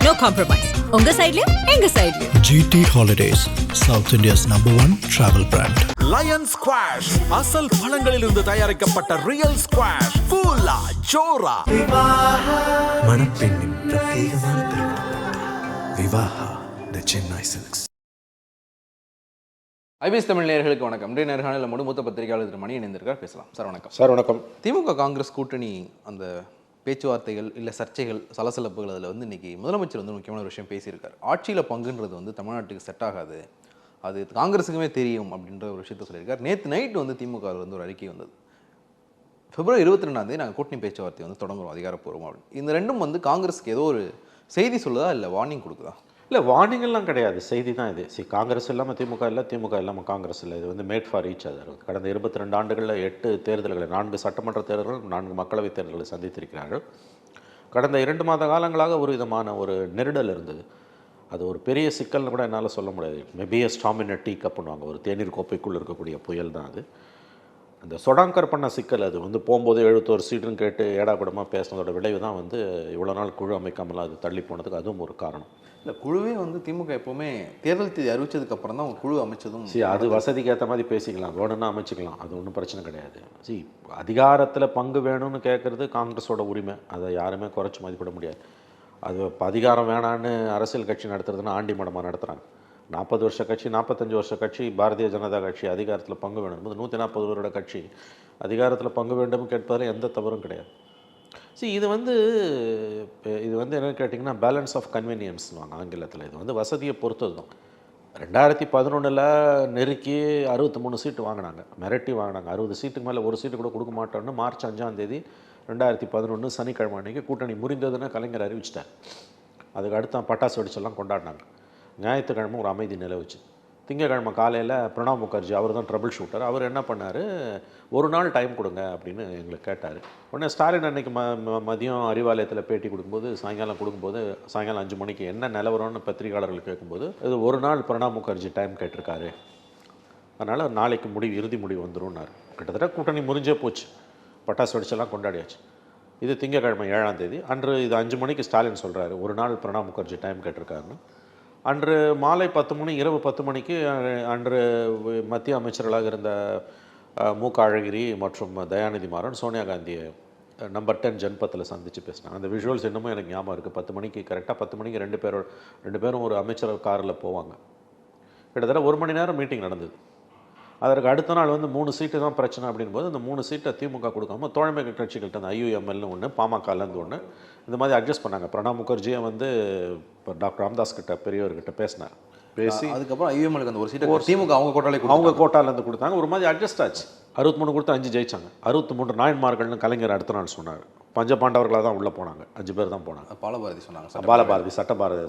no compromise. உங்க சைடுலயும் எங்க சைடுலயும். GT Holidays, South India's #1 travel brand. Lion squash அசல் பழங்களிலிருந்து தயாரிக்கப்பட்ட ரியல் ஸ்குவாஷ். கூலா ஜோரா. மணப்பெண்ணின் பிரத்யேகமான திருமணம். விவாஹா தி சென்னை சில்க்ஸ். ஐபிஎஸ் தமிழ் நேயர்களுக்கு வணக்கம். இன்றைய நேர்காணலில் மூத்த பத்திரிகையாளர் திரு மணி இணைந்திருக்கார். பேசலாம் சார். வணக்கம் சார். வணக்கம். திமுக காங்கிரஸ் கூட்டணி அந்த பேச்சுவார்த்தைகள் இல்லை சர்ச்சைகள் சலசலப்புகள் அதில் வந்து இன்றைக்கி முதலமைச்சர் வந்து முக்கியமான ஒரு விஷயம் பேசியிருக்கார். ஆட்சியில் பங்குன்றது வந்து தமிழ்நாட்டுக்கு செட் ஆகாது, அது காங்கிரஸுக்குமே தெரியும் அப்படின்ற ஒரு விஷயத்த சொல்லியிருக்கார். நேற்று நைட்டு வந்து திமுக வந்து ஒரு அறிக்கை வந்தது. பிப்ரவரி 22 நாங்கள் கூட்டணி பேச்சுவார்த்தை வந்து தொடங்குறோம் அதிகாரப்பூர்வமாக அப்படின்னு. இந்த ரெண்டும் வந்து காங்கிரஸுக்கு ஏதோ ஒரு செய்தி சொல்லுதா இல்லை வார்னிங் கொடுக்குதா? இல்லை, வார்னிங்கெல்லாம் கிடையாது, செய்தி தான் இது. காங்கிரஸ் இல்லாமல் திமுக இல்லை, திமுக இல்லாமல் காங்கிரஸ் இல்லை. இது வந்து மேட் ஃபார் ஈச் அதர். கடந்த 22 ஆண்டுகளில் 8 தேர்தல்களை, 4 சட்டமன்ற தேர்தல்கள், 4 மக்களவைத் தேர்தல்களை சந்தித்திருக்கிறார்கள். கடந்த 2 மாத காலங்களாக ஒரு விதமான ஒரு நெருடல் இருந்தது. அது ஒரு பெரிய சிக்கல்னு கூட என்னால் சொல்ல முடியாது. Maybe a storm in a tea கப்புன்னுவாங்க. ஒரு தேநீர் கோப்பைக்குள் இருக்கக்கூடிய புயல் தான் அது. அந்த சொடாங்கர் பண்ண சிக்கல் அது வந்து போகும்போது 71 சீட்டுன்னு கேட்டு ஏடாக்கூடமாக பேசினதோட விளைவு தான் வந்து இவ்வளோ நாள் குழு அமைக்காமல் அது தள்ளி போனதுக்கு அதுவும் ஒரு காரணம். இல்லை, குழுவே வந்து திமுக எப்போவுமே தேர்தல் தேதி அறிவிச்சதுக்கு அப்புறம் தான் அவங்க குழு அமைச்சதும். அது வசதிக்கு ஏற்ற மாதிரி பேசிக்கலாம், வேணும்னா அமைச்சிக்கலாம், அது ஒன்றும் பிரச்சனை கிடையாது. அதிகாரத்தில் பங்கு வேணும்னு கேட்குறது காங்கிரஸோட உரிமை, அதை யாருமே குறைச்சி மதிப்பிட முடியாது. அது அதிகாரம் வேணான்னு அரசியல் கட்சி நடத்துறதுன்னா ஆண்டி மடமாக நடத்துகிறாங்க. 40 வருஷ கட்சி, 45 வருஷ கட்சி, பாரதிய ஜனதா கட்சி அதிகாரத்தில் பங்கு வேணும் போது 140 வருட கட்சி அதிகாரத்தில் பங்கு வேண்டும் கேட்பதில் எந்த தவறும் கிடையாது. இது வந்து என்னென்னு கேட்டிங்கன்னா பேலன்ஸ் ஆஃப் கன்வீனியன்ஸ்னுவாங்க ஆங்கிலத்தில். இது வந்து வசதியை பொறுத்தது தான். 2011 நெருக்கி 63 சீட்டு வாங்கினாங்க, மிரட்டி வாங்கினாங்க. 60 சீட்டுக்கு மேலே ஒரு சீட்டு கூட கொடுக்க மாட்டோம்னு மார்ச் 5 2011 சனிக்கிழமை அன்றைக்கி கூட்டணி முறிந்ததுன்னு கலைஞர் அறிவிச்சிட்டார். அதுக்கு அடுத்த பட்டாசு வெடிச்செல்லாம் கொண்டாடினாங்க. ஞாயிற்றுக்கிழமை ஒரு அமைதி நிலவுச்சு. திங்கக்கிழமை காலையில் பிரணாப் முகர்ஜி, அவர் தான் ட்ரபிள் ஷூட்டர், அவர் என்ன பண்ணார், ஒரு நாள் டைம் கொடுங்க அப்படின்னு எங்களுக்கு கேட்டார். உடனே ஸ்டாலின் அன்றைக்கி மதியம் அறிவாலயத்தில் பேட்டி கொடுக்கும்போது, சாயங்காலம் 5 மணிக்கு என்ன நிலவரம்னு பத்திரிகையாளர்கள் கேட்கும்போது, இது ஒரு நாள் பிரணாப் முகர்ஜி டைம் கேட்டிருக்காரு, அதனால் நாளைக்கு இறுதி முடிவு வந்துடும்னார். கிட்டத்தட்ட கூட்டணி முறிஞ்சே போச்சு, பட்டாசு வெடிச்செல்லாம் கொண்டாடியாச்சு. இது திங்கக்கிழமை 7 அன்று இது 5 மணிக்கு ஸ்டாலின் சொல்கிறாரு ஒரு நாள் பிரணாப் முகர்ஜி டைம் கேட்டிருக்காருன்னு. அன்று மாலை 10 மணி, இரவு 10 மணிக்கு அன்று மத்திய அமைச்சர்களாக இருந்த மு க அழகிரி மற்றும் தயாநிதி மாறன் சோனியா காந்தியை நம்பர் 10 ஜன்பத்தில் சந்தித்து பேசினாங்க. அந்த விஷுவல்ஸ் இன்னமும் எனக்கு ஞாபகம் இருக்குது. 10 மணிக்கு கரெக்டாக 10 மணிக்கு ரெண்டு பேரும் ஒரு அமைச்சர் காரில் போவாங்க. கிட்டத்தட்ட 1 மணி நேரம் மீட்டிங் நடந்தது. அதற்கு அடுத்த நாள் வந்து 3 சீட்டு தான் பிரச்சனை அப்படின்போது அந்த 3 சீட்டை திமுக கொடுக்காம தோழமை கட்சிகள்கிட்ட அந்த IUMLனு ஒன்று, பாமகலேருந்து ஒன்று, இந்த மாதிரி அட்ஜஸ்ட் பண்ணாங்க. பிரணாப் முகர்ஜியை வந்து இப்போ டாக்டர் ராமதாஸ் கிட்ட பெரியவர்கிட்ட பேசினார். பேசி அதுக்கப்புறம் IUMLக்கு அந்த ஒரு சீட்டை திமுக அவங்க கோட்டாலேருந்து கொடுத்தாங்க. ஒரு மாதிரி அட்ஜஸ்ட் ஆச்சு. 63 கொடுத்து 5 ஜெயிச்சாங்க. 63 நாயன்மார்கள்னு கலைஞர் அடுத்த நாள் சொன்னார். பஞ்சபாண்டவர்களாக தான் உள்ளே போனாங்க, 5 பேர் தான் போனாங்க. பாலபாரதி சொன்னாங்க. பாலபாரதி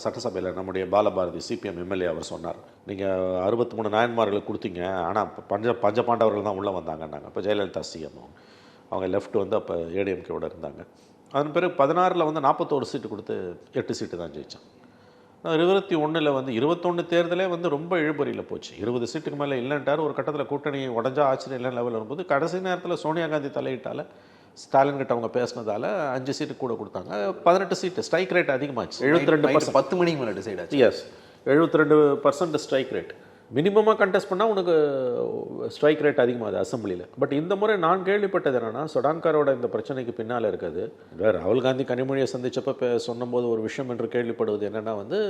சட்டசபையில் நம்முடைய பாலபாரதி CPM MLA அவர் சொன்னார், நீங்கள் 63 நாயன்மார்களுக்கு கொடுத்தீங்க, ஆனால் பஞ்சபாண்டவர்கள் தான் உள்ளே வந்தாங்கன்னாங்க. இப்போ ஜெயலலிதா CM அவங்க லெஃப்ட் வந்து அப்போ ADMKவோட இருந்தாங்க. அதன் பிறகு 16 வந்து 41 சீட்டு கொடுத்து 8 சீட்டு தான் ஜெயித்தான். 21 வந்து 21 தேர்தலே வந்து ரொம்ப இழுபறியில் போச்சு. 20 சீட்டுக்கு மேலே இல்லைன்ட்டார். ஒரு கட்டத்தில் கூட்டணி உடஞ்சா ஆச்சரியம் இல்லை லெவலில் வரும்போது கடைசி நேரத்தில் சோனியா காந்தி தலையிட்டால் ஸ்டாலின் கிட்ட அவங்க பேசினதால 5 சீட்டு கூட கொடுத்தாங்க. 18 சீட்டு. ஸ்ட்ரைக் ரேட் அதிகமாச்சு. 72% 10 மணிக்கு மேலே டிசைட் ஆச்சு. Yes, 72% strike rate. மினிமமாக கண்டெஸ்ட் பண்ணால் உனக்கு ஸ்ட்ரைக் ரேட் அதிகமாகுது அசம்பிளியில். பட் இந்த முறை நான் கேள்விப்பட்டது என்னென்னா, சொடாங்கரோட இந்த பிரச்சனைக்கு பின்னால் இருக்குது. ராகுல் காந்தி கனிமொழியை சந்தித்தப்போ சொன்னபோது ஒரு விஷயம் என்று கேள்விப்படுவது என்னென்னா வந்து,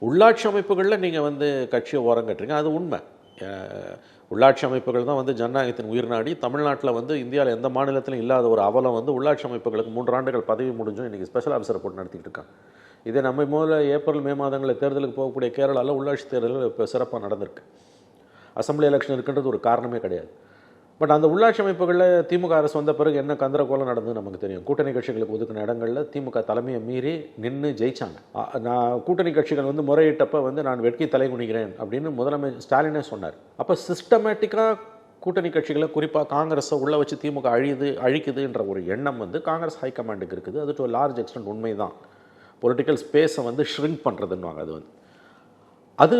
உள்ளாட்சி அமைப்புகளில் நீங்கள் வந்து கட்சியை ஓரங்கட்டுறீங்க. அது உண்மை. உள்ளாட்சி அமைப்புகள் தான் வந்து ஜனநாயகத்தின் உயிர் நாடி. தமிழ்நாட்டில் வந்து இந்தியாவில் எந்த மாநிலத்திலும் இல்லாத ஒரு அவலம் வந்து உள்ளாட்சி அமைப்புகளுக்கு 3 ஆண்டுகள் பதவி முடிஞ்சும் இன்றைக்கி ஸ்பெஷல் ஆஃபீஸர் போட்டு நடத்திக்கிட்டு இருக்காங்க. இதே நம்ம முதல்ல ஏப்ரல் மே மாதங்களில் தேர்தலுக்கு போகக்கூடிய கேரளாவில் உள்ளாட்சி தேர்தல்கள் இப்போ சிறப்பாக நடந்திருக்கு. அசம்பிளி எலெக்ஷன் இருக்குன்றது ஒரு காரணமே கிடையாது. பட் அந்த உள்ளாட்சி அமைப்புகளில் திமுக அரசு வந்த பிறகு என்ன கந்தரகோலம் நடந்தது நமக்கு தெரியும். கூட்டணி கட்சிகளுக்கு ஒதுக்கின இடங்களில் திமுக தலைமையை மீறி நின்று ஜெயிச்சாங்க. நான் கூட்டணி கட்சிகள் வந்து முறையிட்டப்போ வந்து நான் வெட்கி தலை குனிகிறேன் அப்படின்னு முதலமைச்சர் ஸ்டாலினே சொன்னார். அப்போ சிஸ்டமேட்டிக்காக கூட்டணி கட்சிகளை குறிப்பாக காங்கிரஸை உள்ளே வச்சு திமுக அழிக்குதுன்ற ஒரு எண்ணம் வந்து காங்கிரஸ் ஹைகமாண்டுக்கு இருக்குது. அது டு லார்ஜ் எக்ஸ்டென்ட் உண்மை தான். பொலிட்டிக்கல் ஸ்பேஸை வந்து ஷ்ரிங்க் பண்ணுறதுன்னுவாங்க. அது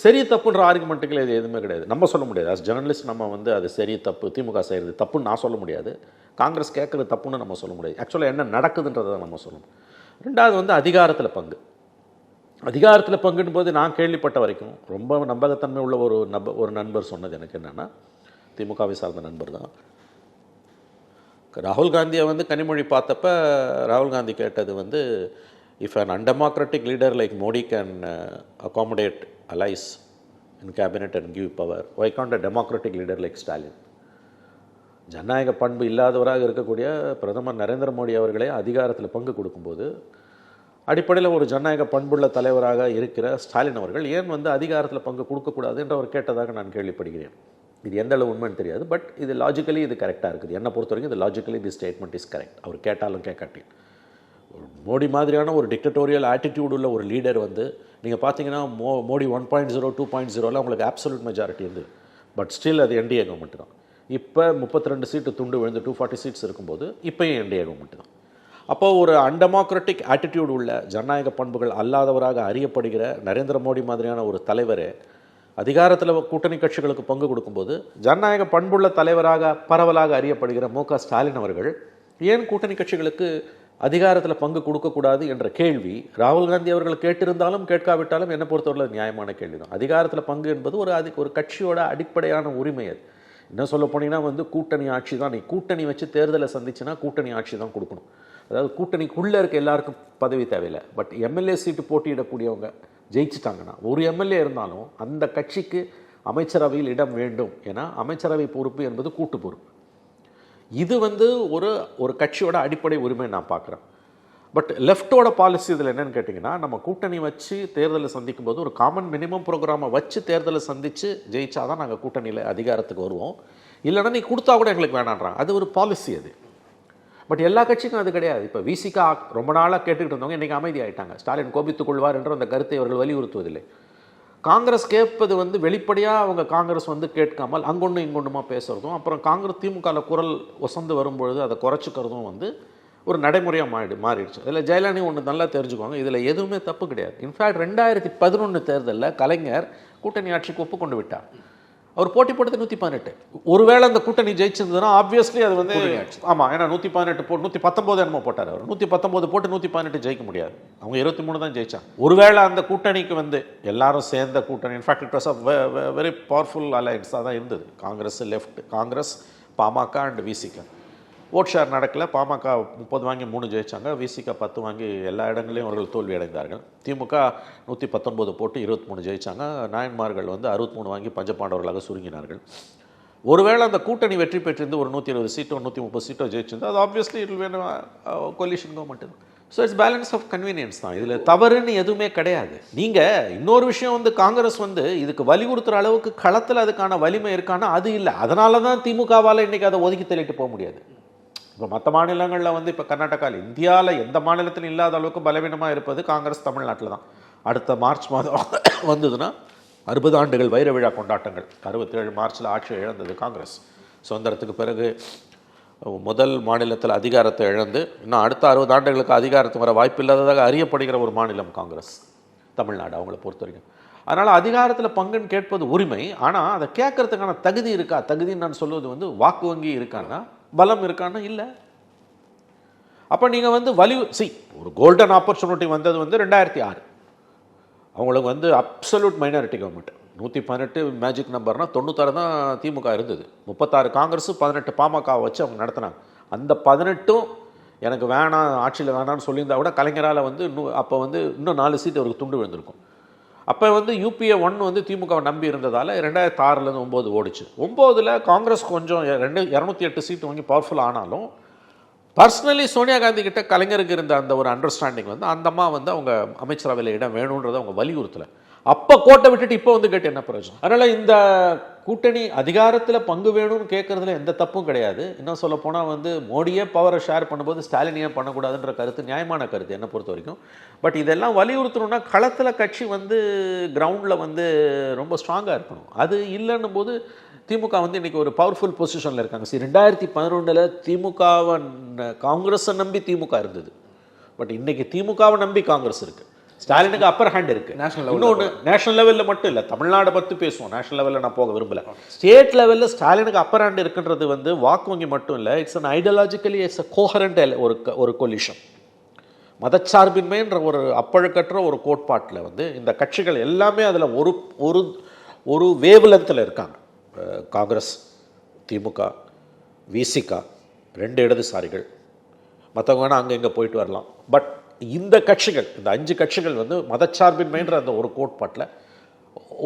சரி தப்புன்ற ஆர்குமெண்ட்டுகள் இது எதுவுமே கிடையாது. நம்ம சொல்ல முடியாது. ஆஸ் ஜேர்னலிஸ்ட் நம்ம வந்து அது சரி தப்பு, திமுக செய்கிறது தப்புன்னு நான் சொல்ல முடியாது, காங்கிரஸ் கேட்குறது தப்புன்னு நம்ம சொல்ல முடியாது. ஆக்சுவலாக என்ன நடக்குதுன்றதை நம்ம சொல்லணும். ரெண்டாவது வந்து அதிகாரத்தில் பங்கு. அதிகாரத்தில் பங்குன்னு போது நான் கேள்விப்பட்ட வரைக்கும் ரொம்ப நம்பகத்தன்மை உள்ள ஒரு நண்பர் சொன்னது எனக்கு என்னென்னா, திமுகவை சார்ந்த நண்பர் தான், ராகுல் காந்தியை வந்து கனிமொழி பார்த்தப்ப ராகுல் காந்தி கேட்டது வந்து, if an undemocratic leader like Modi can accommodate allies in cabinet and give power, why can't a democratic leader like Stalin. ஜனநாயக பண்பு இல்லாதவராக இருக்கக்கூடிய பிரதமர் நரேந்திர மோடி அவர்களே அதிகாரத்தில் பங்கு கொடுக்கும்போது, அடிப்படையில் ஒரு ஜனநாயக பண்புள்ள தலைவராக இருக்கிற ஸ்டாலின் அவர்கள் ஏன் வந்து அதிகாரத்தில் பங்கு கொடுக்கக்கூடாது என்று அவர் கேட்டதாக நான் கேள்விப்படுகிறேன். இது எந்த அளவு உண்மைன்னு தெரியாது, பட் இது லாஜிக்கலி இது கரெக்டாக இருக்குது. என்னை பொறுத்த வரைக்கும் இது logically the statement is correct. அவர் கேட்டாலும் கேட்காட்டி, மோடி மாதிரியான ஒரு டிக்டட்டோரியல் ஆட்டிடியூட் உள்ள ஒரு லீடர் வந்து நீங்கள் பார்த்தீங்கன்னா மோடி 1.0 2.0 உங்களுக்கு ஆப்சல்யூட் மெஜாரிட்டி இருந்து, பட் ஸ்டில் அது என்டிஏ கவர்மெண்ட் தான். இப்போ 32 சீட்டு துண்டு விழுந்து 240 சீட்ஸ் இருக்கும்போது இப்போயும் என்டிஏ கவர்மெண்ட் தான். அப்போது ஒரு அன்டெமோக்ராட்டிக் ஆட்டிடியூட் உள்ள ஜனநாயக பண்புகள் அல்லாதவராக அறியப்படுகிற நரேந்திர மோடி மாதிரியான ஒரு தலைவர் அதிகாரத்தில் கூட்டணி கட்சிகளுக்கு பங்கு கொடுக்கும்போது, ஜனநாயக பண்புள்ள தலைவராக பரவலாக அறியப்படுகிற மு.க. ஸ்டாலின் அவர்கள் ஏன் கூட்டணி கட்சிகளுக்கு அதிகாரத்தில் பங்கு கொடுக்கக்கூடாது என்ற கேள்வி ராகுல் காந்தி அவர்கள் கேட்டிருந்தாலும் கேட்காவிட்டாலும் என்னை பொறுத்தவரை நியாயமான கேள்வி தான். அதிகாரத்தில் பங்கு என்பது ஒரு கட்சியோட அடிப்படையான உரிமை. அது என்ன சொல்ல போனீங்கன்னா வந்து கூட்டணி ஆட்சி தான். நீ கூட்டணி வச்சு தேர்தலை சந்திச்சுன்னா கூட்டணி ஆட்சி தான் கொடுக்கணும். அதாவது கூட்டணிக்குள்ளே இருக்க எல்லாருக்கும் பதவி தேவையில்லை, பட் எம்எல்ஏ சீட்டு போட்டியிடக்கூடியவங்க ஜெயிச்சிட்டாங்கன்னா ஒரு எம்எல்ஏ இருந்தாலும் அந்த கட்சிக்கு அமைச்சரவையில் இடம் வேண்டும். ஏன்னா அமைச்சரவை பொறுப்பு என்பது கூட்டு பொறுப்பு. இது வந்து ஒரு கட்சியோட அடிப்படை உரிமை நான் பார்க்குறேன். பட் லெஃப்டோட பாலிசி இதில் என்னென்னு கேட்டிங்கன்னா, நம்ம கூட்டணி வச்சு தேர்தலை சந்திக்கும் போது ஒரு காமன் மினிமம் ப்ரோக்ராமை வச்சு தேர்தலை சந்தித்து ஜெயிச்சா தான் நாங்கள் கூட்டணியில் அதிகாரத்துக்கு வருவோம், இல்லைன்னா நீ கொடுத்தா கூட எங்களுக்கு வேணான்றாங்க. அது ஒரு பாலிசி அது. பட் எல்லா கட்சிக்கும் அது கிடையாது. இப்போ விசிகா ரொம்ப நாளாக கேட்டுக்கிட்டு இருந்தவங்க இன்றைக்கி அமைதியாகிட்டாங்க. ஸ்டாலின் கோபித்துக் கொள்வார் என்ற அந்த கருத்தை அவர்கள் வலியுறுத்துவதில்லை. காங்கிரஸ் கேட்பது வந்து வெளிப்படையாக அவங்க காங்கிரஸ் வந்து கேட்காமல் அங்கொன்று இங்கொன்றுமா பேசுகிறதும், அப்புறம் காங்கிரஸ் திமுகவில் குரல் ஒசந்து வரும்பொழுது அதை குறைச்சிக்கிறதும் வந்து ஒரு நடைமுறையாக மாறிடுச்சு. இதில் ஜெயலலிதா ஒன்று நல்லா தெரிஞ்சுக்குவாங்க, இதில் எதுவுமே தப்பு கிடையாது. இன்ஃபேக்ட் 2011 தேர்தலில் கலைஞர் கூட்டணி ஆட்சிக்கு ஒப்புக்கொண்டு விட்டார். அவர் போட்டி போட்டது 118. ஒருவேளை அந்த கூட்டணி ஜெயிச்சிருந்ததுன்னா ஆப்வியஸ்லி அது வந்து ஆமாம், ஏன்னா 118 போட்டு 119 என்னமோ போட்டார் அவர். 119 போட்டு 118 ஜெயிக்க முடியாது. அவங்க 23 தான் ஜெயிச்சாங்க. ஒருவேளை அந்த கூட்டணிக்கு வந்து எல்லாரும் சேர்ந்த கூட்டணி, in fact it was a very powerful அலையன்ஸாக தான் இருந்தது. Congress left, Congress, PMK and VCK. Vote share நடக்கல. பாமக 30 வாங்கி 3 ஜெயிச்சாங்க, விசிக 10 வாங்கி எல்லா இடங்களையும் அவர்கள் தோல்வி அடைந்தார்கள். திமுக 119 போட்டு 23 ஜெயிச்சாங்க. நாயன்மார்கள் வந்து 63 வாங்கி பஞ்சபாண்டவர்களாக சுருங்கினார்கள். ஒருவேளை அந்த கூட்டணி வெற்றி பெற்றிருந்து ஒரு 120 சீட்டோ 130 சீட்டோ ஜெயிச்சிருந்தா அது ஆப்வியஸ்லி இட் வேணும் கோலிஷன் கவர்மெண்ட் தான். So it's balance of convenience தான். இதில் தவறுன்னு எதுவுமே கிடையாது. நீங்கள் இன்னொரு விஷயம் வந்து காங்கிரஸ் வந்து இதுக்கு வலியுறுத்துகிற அளவுக்கு களத்தில் அதுக்கான வலிமை இருக்கானா அது இல்லை. அதனால தான் திமுகவால் இன்றைக்கி அதை ஒதுக்கி தள்ளிட்டு போக முடியாது. இப்போ மற்ற மாநிலங்களில் வந்து இப்போ கர்நாடகாவில் இந்தியாவில் எந்த மாநிலத்திலும் இல்லாத அளவுக்கு பலவீனமாக இருப்பது காங்கிரஸ் தமிழ்நாட்டில் தான். அடுத்த மார்ச் மாதம் வந்ததுன்னா 60 ஆண்டுகள் வைர விழா கொண்டாட்டங்கள். 67 மார்ச்சில் ஆட்சி இழந்தது காங்கிரஸ். சுதந்திரத்துக்கு பிறகு முதல் மாநிலத்தில் அதிகாரத்தை இழந்து இன்னும் அடுத்த 60 ஆண்டுகளுக்கு அதிகாரத்துக்கு வர வாய்ப்பு இல்லாததாக அறியப்படுகிற ஒரு மாநிலம் காங்கிரஸ் தமிழ்நாடு அவங்கள பொறுத்த வரைக்கும். அதனால் அதிகாரத்தில் பங்குன்னு கேட்பது உரிமை. ஆனால் அதை கேட்கறதுக்கான தகுதி இருக்கா? தகுதின்னு நான் சொல்வது வந்து வாக்கு வங்கி இருக்கான்னா, பலம் இருக்கான்னா இல்லை. அப்போ நீங்கள் வந்து ஒரு கோல்டன் ஆப்பர்ச்சுனிட்டி வந்தது வந்து 2006. அவங்களுக்கு வந்து அப்சல்யூட் மைனாரிட்டி கவர்மெண்ட். 118 மேஜிக் நம்பர்னா 96 தான் திமுக இருந்தது. 36 காங்கிரஸ், 18 பாமக வச்சு அவங்க நடத்தினாங்க. அந்த 18ம் எனக்கு வேணாம், ஆட்சியில் வேணான்னு சொல்லியிருந்தா கூட கலைஞரால் வந்து அப்போ வந்து இன்னும் 4 சீட் அவருக்கு துண்டு விழுந்திருக்கும். அப்போ வந்து UPA 1 வந்து திமுகவை நம்பி இருந்ததால் 2006லேருந்து 9 ஓடிச்சு. 9ல் காங்கிரஸ் கொஞ்சம் 208 சீட்டு வாங்கி பவர்ஃபுல் ஆனாலும் பர்சனலி சோனியா காந்தி கிட்ட கலைஞருக்கு இருந்த அந்த ஒரு அண்டர்ஸ்டாண்டிங் வந்து அந்த அம்மா வந்து அவங்க அமைச்சரவையில் இடம் வேணுன்றதை அவங்க வலியுறுத்தலை. அப்போ கோட்டை விட்டுட்டு இப்போ வந்து கேட்டு என்ன பிரயோஜனம்? அதனால் இந்த கூட்டணி அதிகாரத்தில் பங்கு வேணும்னு கேட்குறதுல எந்த தப்பும் கிடையாது. இன்னும் சொல்ல போனால் வந்து மோடியே பவரை ஷேர் பண்ணும்போது ஸ்டாலினியே பண்ணக்கூடாதுன்ற கருத்து நியாயமான கருத்து என்னை பொறுத்த வரைக்கும். பட் இதெல்லாம் வலியுறுத்தணும்னா களத்தில் கட்சி வந்து கிரவுண்டில் வந்து ரொம்ப ஸ்ட்ராங்காக இருக்கணும். அது இல்லைன்னும் போது திமுக வந்து இன்றைக்கி ஒரு பவர்ஃபுல் பொசிஷனில் இருக்காங்க. 2011 திமுகவை காங்கிரஸை நம்பி திமுக இருந்தது. பட் இன்றைக்கி திமுகவை நம்பி காங்கிரஸ் இருக்குது. ஸ்டாலினுக்கு அப்பர் ஹேண்ட் இருக்குது. இன்னொன்று நேஷனல் லெவலில் மட்டும் இல்லை, தமிழ்நாடு பற்றி பேசுவோம். நேஷனல் லெவலில் நான் போக விரும்பலை. ஸ்டேட் லெவலில் ஸ்டாலினுக்கு அப்பர் ஹேண்ட் இருக்குன்றது வந்து வாக்கு வங்கி மட்டும் இல்லை, it's an ideologically it's a coherent ஒரு கொலிஷன். மதச்சார்பின்மைன்ற ஒரு அப்பழுக்கற்ற ஒரு கோட்பாட்டில் வந்து இந்த கட்சிகள் எல்லாமே அதில் ஒரு ஒரு ஒரு வேவ்லென்த்தில் இருக்காங்க. காங்கிரஸ், திமுக, விசிகா, 2 இடதுசாரிகள், மற்றவங்க வேணால் அங்கே இங்கே போயிட்டு வரலாம். பட் இந்த கட்சிகள், இந்த 5 கட்சிகள் வந்து மதச்சார்பின்மைன்ற அந்த ஒரு கோட்பாட்டில்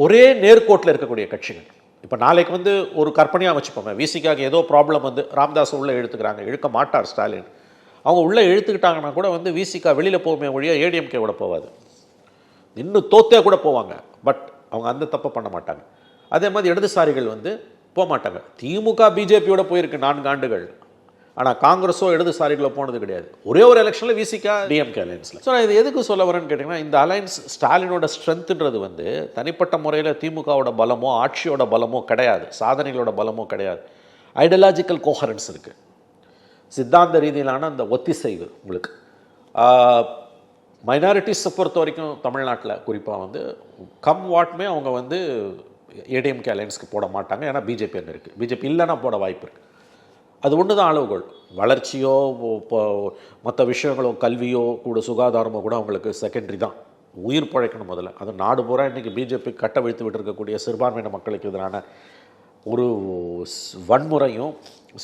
ஒரே நேர்கோட்டில் இருக்கக்கூடிய கட்சிகள். இப்போ நாளைக்கு வந்து ஒரு கற்பனையாக வச்சுப்போமே, விசிகாக்கு ஏதோ ப்ராப்ளம் வந்து ராமதாஸ் உள்ளே இழுத்துக்கிறாங்க, இழுக்க மாட்டார் ஸ்டாலின், அவங்க உள்ளே இழுத்துக்கிட்டாங்கன்னா கூட வந்து விசிகா வெளியில் போகுமே ஒழிய ஏடிஎம்கே கூட போகாது, இன்னும் தோத்தே கூட போவாங்க. பட் அவங்க அந்த தப்பை பண்ண மாட்டாங்க. அதே மாதிரி இடதுசாரிகள் வந்து போக மாட்டாங்க. திமுக பிஜேபியோட போயிருக்கு 4 ஆண்டுகள், ஆனால் காங்கிரஸோ இடதுசாரிகளோ போனது கிடையாது. ஒரே ஒரு எலெக்ஷனில் விசிகா டிஎம்கே அலையன்ஸில். ஸோ நான் இது எதுக்கு சொல்ல வரேன்னு கேட்டிங்கன்னா, இந்த அலையன்ஸ் ஸ்டாலினோட ஸ்ட்ரென்த்துன்றது வந்து தனிப்பட்ட முறையில் திமுகவோட பலமோ ஆட்சியோட பலமோ கிடையாது, சாதனைகளோட பலமோ கிடையாது. ஐடியாலஜிக்கல் கோஹரன்ஸ் இருக்குது, சித்தாந்த ரீதியிலான அந்த ஒத்திசைவு உங்களுக்கு. மைனாரிட்டிஸை பொறுத்த வரைக்கும் தமிழ்நாட்டில் குறிப்பாக வந்து கம் வாட்மே அவங்க வந்து ஏடிஎம்கே அலையன்ஸ்க்கு போட மாட்டாங்க. ஏன்னா பிஜேபி அங்கே இருக்குது, பிஜேபி இல்லைன்னா போட வாய்ப்பு இருக்குது. அது ஒன்று தான் அளவுகோல். வளர்ச்சியோ இப்போ மற்ற விஷயங்களோ கல்வியோ கூட சுகாதாரமோ கூட அவங்களுக்கு செகண்டரி தான். உயிர் பழைக்கணும் முதல்ல. அது நாடு பூரா இன்றைக்கி பிஜேபி கட்ட வைத்து விட்டுருக்கக்கூடிய சிறுபான்மையின மக்களுக்கு எதிரான ஒரு வன்முறையும்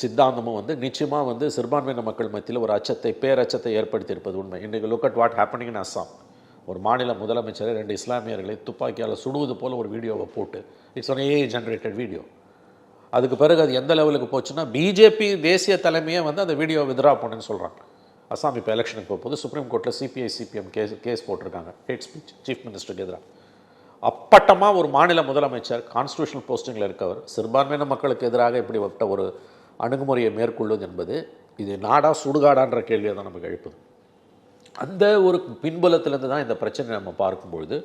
சித்தாந்தமும் வந்து நிச்சயமாக வந்து சிறுபான்மையின மக்கள் மத்தியில் ஒரு அச்சத்தை, பேரச்சத்தை ஏற்படுத்தியிருப்பது உண்மை. இன்றைக்கி look at what happening in Assam. ஒரு மாநில முதலமைச்சரை 2 இஸ்லாமியர்களை துப்பாக்கியால் சுடுவது போல் ஒரு வீடியோவை போட்டு, it's one AI generated video. அதுக்கு பிறகு அது எந்த லெவலுக்கு போச்சுன்னா பிஜேபி தேசிய தலைமையே வந்து அந்த வீடியோ வித்ரா பண்ணுன்னு சொல்கிறாங்க. அஸ்ஸாம் இப்போ எலெக்ஷனுக்கு போகும்போது சுப்ரீம் கோர்ட்டில் சிபிஐ சிபிஎம் கேஸ் போட்டிருக்காங்க, ஹேட் ஸ்பீச் சீஃப் மினிஸ்டருக்கு எதிராக. அப்பட்டமாக ஒரு மாநில முதலமைச்சர் கான்ஸ்டியூஷனல் போஸ்டிங்கில் இருக்கவர் சிறுபான்மையின மக்களுக்கு எதிராக இப்படிப்பட்ட ஒரு அணுகுமுறையை மேற்கொள்வது என்பது இது நாடா சுடுகாடான்ற கேள்வியை தான் நமக்கு எழுப்புது. அந்த ஒரு பின்புலத்திலேருந்து தான் இந்த பிரச்சனை நம்ம பார்க்கும்பொழுது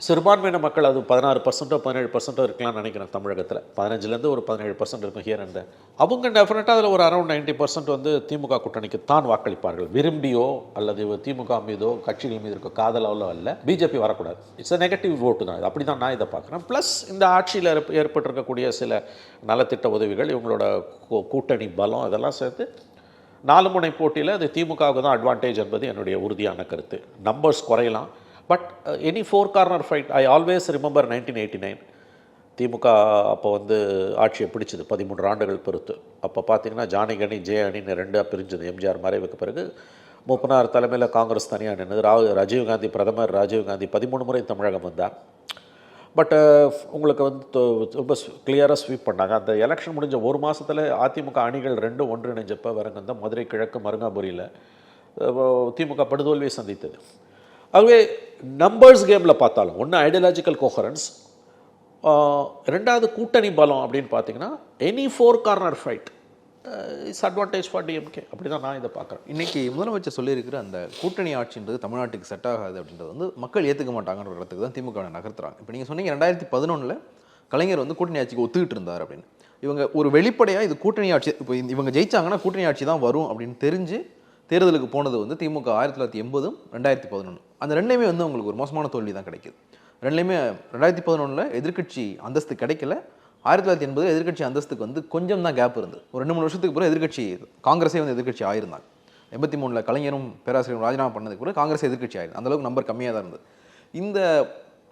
சிறுபான்மையின மக்கள் அது 16% 17% இருக்கலாம்னு நினைக்கிறேன் தமிழகத்தில். 15லேருந்து ஒரு 17% இருக்கும் ஹியர் அண்ட். அவங்க டெஃபினட்டாக அதில் ஒரு அரௌண்ட் 90% வந்து திமுக கூட்டணிக்கு தான் வாக்களிப்பார்கள். விரும்பியோ அல்லது திமுக மீதோ கட்சிகள் மீது இருக்க காதலாவோ அல்ல, பிஜேபி வரக்கூடாது. இட்ஸ் அ நெகட்டிவ் ஓட்டு தான். அப்படி தான் நான் இதை பார்க்குறேன். ப்ளஸ் இந்த ஆட்சியில் ஏற்பட்டிருக்கக்கூடிய சில நலத்திட்ட உதவிகள், இவங்களோட கூட்டணி பலம், இதெல்லாம் சேர்த்து 4 முனை போட்டியில் அது திமுகவுக்கு தான் அட்வான்டேஜ் என்பது என்னுடைய உறுதியான கருத்து. நம்பர்ஸ் குறையலாம், but any 4 corner fight. I always remember 1989 திமுக அப்போ வந்து ஆட்சியை பிடிச்சது 13 ஆண்டுகள் பொறுத்து. அப்போ பார்த்தீங்கன்னா ஜானகி அணி, ஜே அணின்னு 2ஆக பிரிஞ்சது. எம்ஜிஆர் மறைவுக்கு பிறகு மூப்பனார் தலைமையில் காங்கிரஸ் தனியாக நின்றது. ராஜீவ்காந்தி பிரதமர், ராஜீவ்காந்தி 13 முறை தமிழகம் வந்தார். பட் உங்களுக்கு வந்து ரொம்ப கிளியராக ஸ்வீப் பண்ணாங்க. அந்த எலெக்ஷன் முடிஞ்ச 1 மாதத்தில் அதிமுக அணிகள் 2 ஒன்றிணைஞ்சப்போ வரங்க மதுரை கிழக்கு மருங்காபுரியில் திமுக படுதோல்வியை சந்தித்தது. ஆகவே நம்பர்ஸ் கேமில் பார்த்தாலும் ஒன்று ஐடியாலஜிக்கல் கோஹரன்ஸ், 2வது கூட்டணி பலம் அப்படின்னு பார்த்தீங்கன்னா any 4 corner fight it's advantage for DMK. அப்படி தான் நான் இதை பார்க்குறேன். இன்றைக்கி முதலமைச்சர் சொல்லியிருக்கிற அந்த கூட்டணி ஆட்சின்றது தமிழ்நாட்டுக்கு செட் ஆகாது அப்படின்றது வந்து மக்கள் ஏற்றுக்க மாட்டாங்கன்ற இடத்துக்கு தான் திமுக நகர்த்துறாங்க. இப்போ நீங்கள் சொன்னீங்க 2011 கலைஞர் வந்து கூட்டணி ஆட்சிக்கு ஒத்துக்கிட்டு இருந்தார் அப்படின்னு. இவங்க ஒரு வெளிப்படையாக இது கூட்டணி ஆட்சி, இப்போ இவங்க ஜெயிச்சாங்கன்னா கூட்டணி ஆட்சி தான் வரும் அப்படின்னு தெரிஞ்சு தேர்தலுக்கு போனது வந்து திமுக 1980 2011. அந்த 2லையுமே வந்து உங்களுக்கு ஒரு மோசமான தோல்வி தான் கிடைக்குது. 2லையுமே 2011 எதிர்க்கட்சி அந்தஸ்து கிடைக்கல. 1980 எதிர்க்கட்சி அந்தஸ்துக்கு வந்து கொஞ்சம் தான் கேப் இருந்தது. ஒரு 2-3 வருஷத்துக்கு பிறகு எதிர்க்கட்சி காங்கிரஸே வந்து எதிர்க்கட்சி ஆயிருந்தாங்க. 83 கலைஞரும் பேராசிரியரும் ராஜினாமா பண்ணதுக்கு பிறகு காங்கிரஸ் எதிர்க்கட்சி ஆயிருந்தது. அந்தளவுக்கு நம்பர் கம்மியாக தான் இருந்தது. இந்த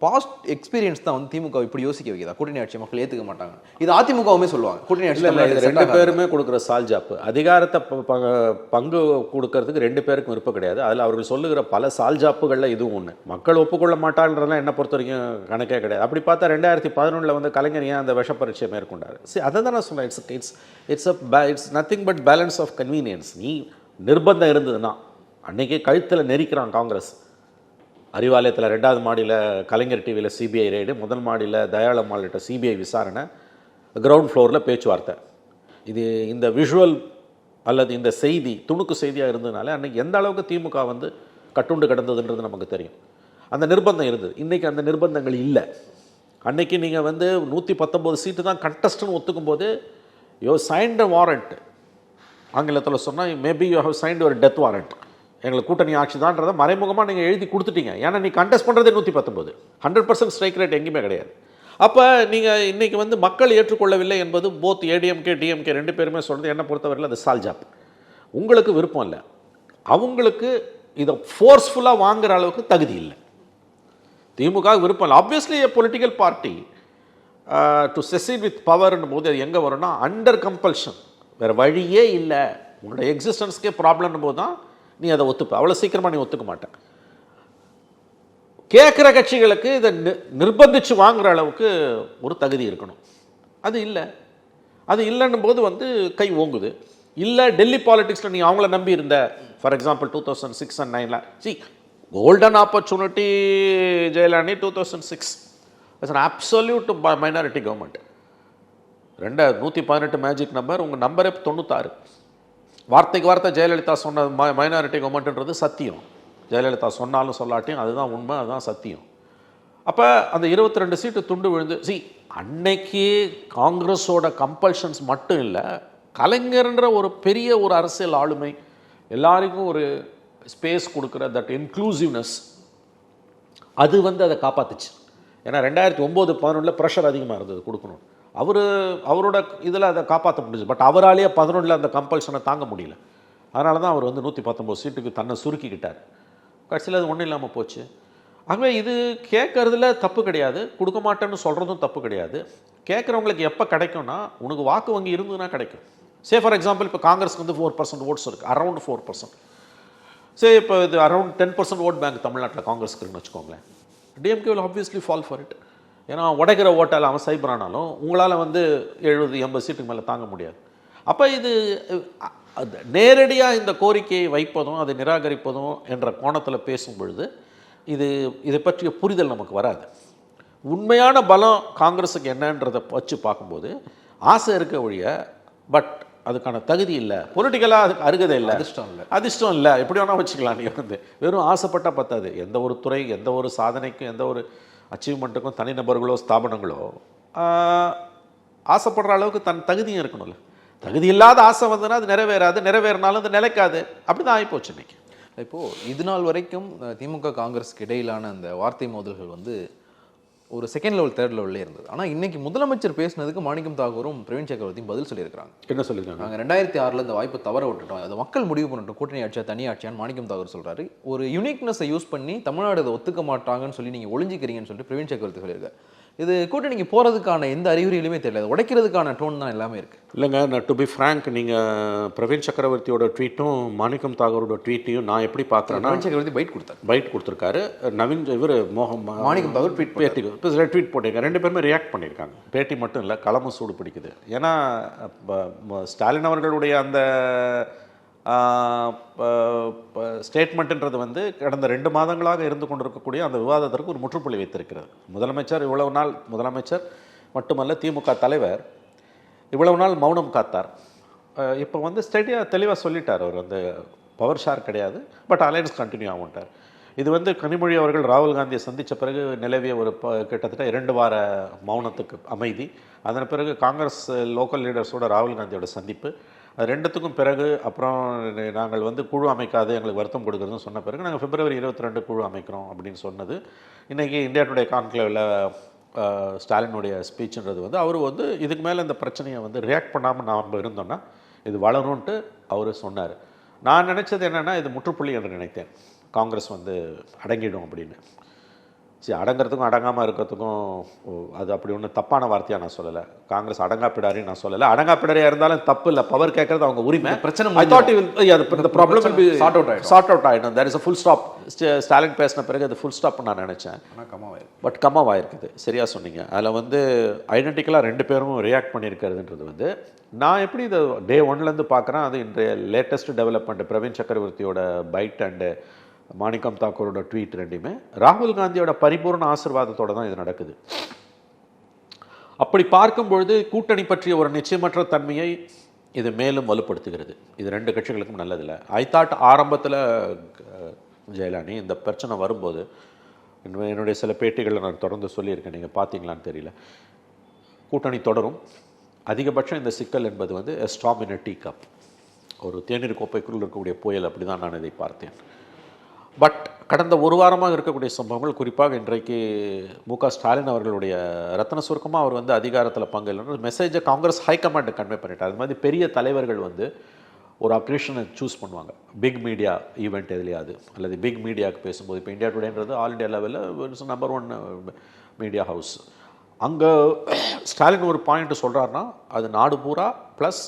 பாஸ்ட் எக்ஸ்பீரியன்ஸ் தான் வந்து திமுக இப்படி யோசிக்க வைக்கிறதா, கூட்டணி ஆட்சி மக்கள் ஏற்றுக்க மாட்டாங்க. இது அதிமுகவுமே சொல்லுவாங்க, கூட்டணி ஆட்சி. 2 பேருமே கொடுக்குற சால்ஜாப்பு. அதிகாரத்தை பங்கு கொடுக்கறதுக்கு 2 பேருக்கும் விருப்பம் கிடையாது. அதில் அவர்கள் சொல்லுகிற பல சால்ஜாப்புகளில் இதுவும் ஒன்று. மக்கள் ஒப்புக்கொள்ள மாட்டான்றதுலாம் என்ன பொறுத்த வரைக்கும் கணக்கே கிடையாது. அப்படி பார்த்தா 2011 வந்து கலைஞர் ஏன் அந்த விஷ பரீட்சையை மேற்கொண்டார்? சரி, அதை தான் நான் சொன்னேன். It's nothing but balance of convenience. நீ நிர்பந்தம் இருந்ததுன்னா அன்றைக்கி கழுத்தில் நெரிக்கிறான் காங்கிரஸ். அறிவாலயத்தில் 2வது மாடியில் கலைஞர் டிவியில் சிபிஐ ரெய்டு, முதல் மாடியில் தயாளம்மாள்கிட்ட சிபிஐ விசாரணை, கிரவுண்ட் ஃப்ளோரில் பேச்சுவார்த்தை. இது இந்த விஷுவல் அல்லது இந்த செய்தி துணுக்கு செய்தியாக இருந்ததுனால அன்றைக்கி எந்த அளவுக்கு திமுக வந்து கட்டுண்டு கிடந்ததுன்றது நமக்கு தெரியும். அந்த நிர்பந்தம் இருந்தது. இன்றைக்கி அந்த நிர்பந்தங்கள் இல்லை. அன்றைக்கி நீங்கள் வந்து 119 சீட்டு தான் கண்டஸ்ட்னு ஒத்துக்கும் போது யூ சைன்ட் அ வாரண்ட். ஆங்கிலத்தில் சொன்னால் மேபி யூ ஹவ் சைன்ட் ஒரு டெத் வாரண்ட். எங்களுக்கு கூட்டணி ஆட்சி தான்றதை மறைமுகமாக நீங்கள் எழுதி கொடுத்துட்டீங்க. ஏன்னா நீ கண்டெஸ்ட் பண்ணுறதே 119, 100% ஸ்ட்ரைக் ரேட் எங்கேயுமே கிடையாது. அப்போ நீங்கள் இன்றைக்கி வந்து மக்கள் ஏற்றுக்கொள்ளவில்லை என்பது போத் ஏடிஎம்கே டிஎம்கே 2 பேருமே சொல்கிறது என்ன பொறுத்தவரையில் அது சால்ஜாப். உங்களுக்கு விருப்பம் இல்லை, அவங்களுக்கு இதை ஃபோர்ஸ்ஃபுல்லாக வாங்குற அளவுக்கு தகுதி இல்லை. திமுக விருப்பம் இல்லை. Obviously a political party to secede with பவர்னும் போது அது எங்கே வரும்னா அண்டர் கம்பல்ஷன், வேறு வழியே இல்லை, உங்களோட எக்ஸிஸ்டன்ஸ்க்கே ப்ராப்ளம்னும் போது தான் நீ அதை ஒத்துப்ப. அவ்வளோ சீக்கிரமாக நீ ஒத்துக்க மாட்டேன். கேட்குற கட்சிகளுக்கு இதை நிர்பந்தித்து வாங்குற அளவுக்கு ஒரு தகுதி இருக்கணும். அது இல்லை. அது இல்லைன்னும் போது கை ஓங்குது. இல்லை டெல்லி பாலிடிக்ஸில் நீ அவங்கள நம்பி இருந்த, for example 2006 and 2009 C golden opportunity Jayalalithaa 2006 it's an absolute minority government. 118 magic number, உங்கள் நம்பரே 96. வார்த்தைக்கு வார்த்தை ஜெயலலிதா சொன்ன மைனாரிட்டி கவர்மெண்ட்ன்றது சத்தியம். ஜெயலலிதா சொன்னாலும் சொல்லாட்டியும் அதுதான் உண்மை, அதுதான் சத்தியம். அப்போ அந்த 22 சீட்டு துண்டு விழுந்து அன்னைக்கு காங்கிரஸோட கம்பல்ஷன்ஸ் மட்டும் இல்லை, கலைஞர்ன்ற ஒரு பெரிய ஒரு அரசியல் ஆளுமை, எல்லாருக்கும் ஒரு ஸ்பேஸ் கொடுக்குற தட் இன்க்ளூசிவ்னஸ், அது அதை காப்பாற்றுச்சு. ஏன்னா 2009-11 ப்ரெஷர் அதிகமாக இருந்தது கொடுக்கணும். அவரோட இதில் அதை காப்பாற்ற முடிஞ்சு. பட் அவராலேயே 11 அந்த கம்பல்ஷனை தாங்க முடியல. அதனால தான் அவர் 119 சீட்டுக்கு தன்னை சுருக்கிக்கிட்டார். கடைசியில் அது ஒன்றும் இல்லாமல் போச்சு. ஆகவே இது கேட்கறதுல தப்பு கிடையாது, கொடுக்க மாட்டேன்னு சொல்கிறதும் தப்பு கிடையாது. கேட்குறவங்களுக்கு எப்போ கிடைக்கும்னா, உனக்கு வாக்கு வங்கி இருந்ததுன்னா கிடைக்கும். ஃபார் எக்ஸாம்பிள் இப்போ காங்கிரஸ்க்கு 4% ஓட்ஸ் இருக்குது, அரௌண்ட் 4%. இப்போ இது அரௌண்ட் 10% ஓட் பேங்க் தமிழ்நாட்டில் காங்கிரஸ்க்கு இருக்குன்னு வச்சுக்கோங்களேன். DMK will obviously fall for it. ஏன்னா உடைக்கிற ஓட்டால் அவன் சைபரானாலும் உங்களால் 70-80 சீட்டுக்கு மேலே தாங்க முடியாது. அப்போ இது நேரடியாக இந்த கோரிக்கையை வைப்பதும் அதை நிராகரிப்பதும் என்ற கோணத்தில் பேசும் பொழுது இதை பற்றிய புரிதல் நமக்கு வராது. உண்மையான பலம் காங்கிரஸுக்கு என்னன்றதை வச்சு பார்க்கும்போது ஆசை இருக்க ஒழிய, பட் அதுக்கான தகுதி இல்லை, பொலிட்டிக்கலாக அதுக்கு அருகதை இல்லை, அதிர்ஷ்டம் இல்லை, எப்படி வேணால் வச்சுக்கலாம். நீங்கள் வெறும் ஆசைப்பட்டால் பத்தாது. எந்த ஒரு துறை, எந்த ஒரு சாதனைக்கும், எந்த ஒரு அச்சீவ்மெண்ட்டுக்கும் தனிநபர்களோ ஸ்தாபனங்களோ ஆசைப்படுற அளவுக்கு தன் தகுதியும் இருக்கணும்ல. தகுதி இல்லாத ஆசை அது நிறைவேறாது, நிறைவேறினாலும் அது நிலைக்காது. அப்படி தான் ஆகிப்போச்சு இன்னைக்கு. இப்போது இது நாள் வரைக்கும் திமுக காங்கிரஸுக்கு இடையிலான அந்த வார்த்தை மோதல்கள் ஒரு செகண்ட் லெவல், தேர்ட் லெவல்லே இருந்தது. ஆனால் இன்னைக்கு முதலமைச்சர் பேசினதுக்கு மாணிக்கம் தாகூரும் பிரவீன் சக்கரவர்த்தியும் பதில் சொல்லியிருக்காங்க. என்ன சொல்லியிருக்காங்க? நாங்கள் 2006 இந்த வாய்ப்பு தவற விட்டுட்டோம், அதை மக்கள் முடிவு பண்ணிட்டோம், கூட்டணி ஆட்சியா தனி ஆட்சியான்னு மாணிக்கம் தாகூர் சொல்கிறாரு. ஒரு யூனிக்னஸை யூஸ் பண்ணி தமிழ்நாடு அதை ஒத்துக்க மாட்டாங்கன்னு சொல்லி நீங்கள் ஒளிஞ்சிக்கிறீங்கன்னு சொல்லிட்டு பிரவீன் சக்கரவர்த்தி சொல்லியிருக்காரு. இது கூட்டணிக்கு போகிறதுக்கான எந்த அறிகுறியிலுமே தெரியல, உடைக்கிறதுக்கான டோன் தான் எல்லாமே இருக்குது. இல்லைங்க, நான் டு பி ஃப்ராங்க், நீங்கள் பிரவீன் சக்கரவர்த்தியோட ட்வீட்டும் மாணிக்கம் தாகூரோட ட்வீட்டையும் நான் எப்படி பார்க்குறேன்னா, பிரவீன் சக்கரவர்த்தி பைட் கொடுத்துருக்காரு. மாணிக்கம் தாகூர் ட்வீட் போட்டிருக்காரு. ரெண்டு பேருமே ரியாக்ட் பண்ணியிருக்காங்க. பேட்டி மட்டும் இல்லை, களமும் சூடு பிடிக்குது. ஏன்னா ஸ்டாலின் அவர்களுடைய அந்த ஸ்டேட்மெண்ட்டுன்றது கடந்த 2 மாதங்களாக இருந்து கொண்டிருக்கக்கூடிய அந்த விவாதத்திற்கு ஒரு முற்றுப்புள்ளி வைத்திருக்கிறது. முதலமைச்சர் இவ்வளவு நாள், முதலமைச்சர் மட்டுமல்ல திமுக தலைவர் இவ்வளவு நாள் மௌனம் காத்தார். இப்போ ஸ்டெடியாக தெளிவாக சொல்லிட்டார். அவர் பவர் ஷேர் கிடையாது, பட் அலையன்ஸ் கண்டினியூ ஆகும்ட்டார். இது கனிமொழி அவர்கள் ராகுல் காந்தியை சந்தித்த பிறகு நிலவிய ஒரு கிட்டத்தட்ட 2 வார மௌனத்துக்கு அமைதி. அதன் பிறகு காங்கிரஸ் லோக்கல் லீடர்ஸோட ராகுல் காந்தியோட சந்திப்பு, அது 2த்துக்கும் பிறகு அப்புறம் நாங்கள் குழு அமைக்காது, எங்களுக்கு வருத்தம் கொடுக்குறதுன்னு சொன்ன பிறகு நாங்கள் February 22 குழு அமைக்கிறோம் அப்படின்னு சொன்னது. இன்றைக்கி இந்தியா டுடே கான்க்ளேவில் ஸ்டாலினுடைய ஸ்பீச்சுன்றது அவர் இதுக்கு மேலே இந்த பிரச்சனையை ரியாக்ட் பண்ணாமல் நாம் இருந்தோம்னா இது வளரும்ன்ட்டு அவர் சொன்னார். நான் நினச்சது என்னென்னா, இது முற்றுப்புள்ளி என்று நினைத்தேன். காங்கிரஸ் அடங்கிடும் அப்படின்னு. சரி, அடங்கிறதுக்கும் அடங்காமல் இருக்கிறதுக்கும் அது அப்படி ஒன்றும் தப்பான வார்த்தையாக நான் சொல்லலை. காங்கிரஸ் அடங்காப்பிடாரின்னு நான் சொல்லலை. அடங்காப்பிடாரியாக இருந்தாலும் தப்பு இல்லை, பவர் கேட்கறது அவங்க உரிமை. பிரச்சனை சார்ட் அவுட் ஆகிடும். There is a full stop. Stalin பேசின பிறகு அது ஃபுல் ஸ்டாப் நான் நினச்சேன். பட் கம்மாவாயிருக்குது. சரியாக சொன்னீங்க. அதில் ஐடென்டிக்கலாக 2 பேரும் ரியாக்ட் பண்ணியிருக்கிறதுன்றது நான் எப்படி இதை டே 1லேருந்து பார்க்குறேன். அது இன்றைய லேட்டஸ்ட் டெவலப்மெண்ட். பிரவீன் சக்கரவர்த்தியோட பைட் அண்டு மாணிக்கம் தாக்கூரோட ட்வீட் ரெண்டுமே ராகுல் காந்தியோட பரிபூர்ண ஆசீர்வாதத்தோடு தான் இது நடக்குது. அப்படி பார்க்கும் பொழுது கூட்டணி பற்றிய ஒரு நிச்சயமற்ற தன்மையை இது மேலும் வலுப்படுத்துகிறது. இது 2 கட்சிகளுக்கும் நல்லதில்லை. ஐ தாட் ஆரம்பத்தில் ஜெயலலிதா இந்த பிரச்சனை வரும்போது என்னுடைய சில பேட்டிகளில் நான் தொடர்ந்து சொல்லியிருக்கேன், நீங்கள் பார்த்தீங்களான்னு தெரியல, கூட்டணி தொடரும். அதிகபட்சம் இந்த சிக்கல் என்பது எ storm in a tea cup, ஒரு தேநீர் கோப்பைக்குள் இருக்கக்கூடிய புயல், அப்படி தான் நான் இதை பார்த்தேன். பட் கடந்த 1 வாரமாக இருக்கக்கூடிய சம்பவங்கள், குறிப்பாக இன்றைக்கு மு.க. ஸ்டாலின் அவர்களுடைய ரத்ன சுருக்கமாக அவர் அதிகாரத்தில் பங்கு இல்லைன்னு மெசேஜை காங்கிரஸ் ஹைகமாண்டு கன்வே பண்ணிட்டார். அது மாதிரி பெரிய தலைவர்கள் ஒரு அக்கேஷனை சூஸ் பண்ணுவாங்க. பிக் மீடியா ஈவெண்ட் எதுலையாது அல்லது பிக் மீடியாவுக்கு பேசும்போது, இப்போ இந்தியா டுடேன்றது ஆல் இண்டியா லெவலில் நம்பர் 1 மீடியா ஹவுஸ். அங்கே ஸ்டாலின் ஒரு பாயிண்ட் சொல்கிறாருன்னா அது நாடு பூரா ப்ளஸ்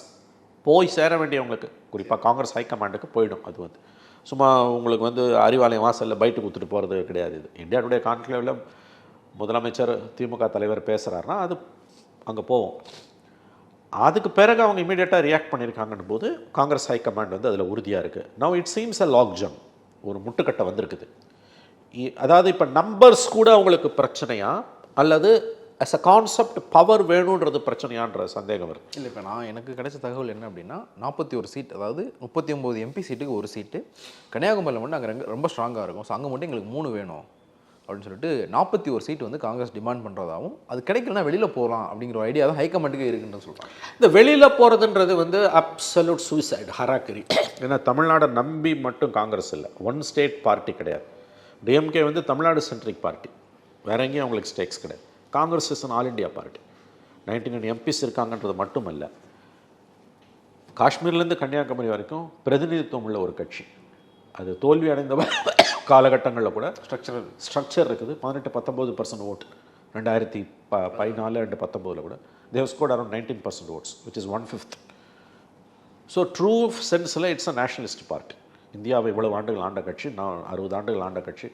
போய் சேர வேண்டியவங்களுக்கு, குறிப்பாக காங்கிரஸ் ஹைகமாண்டுக்கு போயிடும். அது வந்து சும்மா உங்களுக்கு வந்து அறிவாலயம் வாசலில் பைட்டு கொடுத்துட்டு போகிறது கிடையாது. இது இந்தியா டுடே கான்க்ளேவில் முதலமைச்சர் திமுக தலைவர் பேசுகிறாருன்னா அது அங்கே போவோம். அதுக்கு பிறகு அவங்க இமீடியட்டாக ரியாக்ட் பண்ணியிருக்காங்கன்னு போது காங்கிரஸ் ஹைகமாண்ட் வந்து அதில் உறுதியாக இருக்குது. Now it seems a logjam, ஒரு முட்டுக்கட்டை வந்திருக்குது. அதாவது இப்போ நம்பர்ஸ் கூட அவங்களுக்கு பிரச்சனையா அல்லது அஸ் அ கான்செப்ட் பவர் வேணுன்றது பிரச்சனையான்ற சந்தேகம் வருது. இல்லை, இப்போ எனக்கு கிடைச்ச தகவல் என்ன அப்படின்னா 41 சீட், அதாவது 39 எம்பி சீட்டுக்கு ஒரு சீட்டு கன்னியாகுமரியில் மட்டும் அங்கே ரொம்ப ஸ்ட்ராங்காக இருக்கும். ஸோ அங்கே மட்டும் எங்களுக்கு 3 வேணும் அப்படின்னு சொல்லிட்டு 41 சீட் வந்து காங்கிரஸ் டிமாண்ட் பண்ணுறதாகவும், அது கிடைக்கலனா வெளியில் போகலாம் அப்படிங்கிற ஒரு ஐடியா தான் ஹைகமாண்டுக்கு இருக்குன்னு சொல்கிறாங்க. இந்த வெளியில் போகிறதுன்றது வந்து அப்சல்யூட் சூசைட், ஹராக்கரி. ஏன்னா தமிழ்நாடை நம்பி மட்டும் காங்கிரஸ் இல்லை, ஒன் ஸ்டேட் பார்ட்டி கிடையாது. டிஎம்கே வந்து தமிழ்நாடு சென்ட்ரிக் பார்ட்டி, வேற எங்கேயும் அவங்களுக்கு ஸ்டேக்ஸ் கிடையாது. Congress is all India party. 99 MPs இருக்காங்கன்றது மட்டுமல்ல, காஷ்மீர்லேருந்து கன்னியாகுமரி வரைக்கும் பிரதிநிதித்துவம் உள்ள ஒரு கட்சி. அது தோல்வி அடைந்த காலகட்டங்களில் கூட ஸ்ட்ரக்சர் இருக்குது. 18-19% ஓட்டு 2014 அண்ட் 19 கூட they scored around 19% votes, which is 1/5. So true சென்ஸில் இட்ஸ் அ நேஷனலிஸ்ட் பார்ட்டி. இந்தியாவை இவ்வளவு ஆண்டுகள் ஆண்ட கட்சி, 60 ஆண்டுகள் ஆண்ட கட்சி,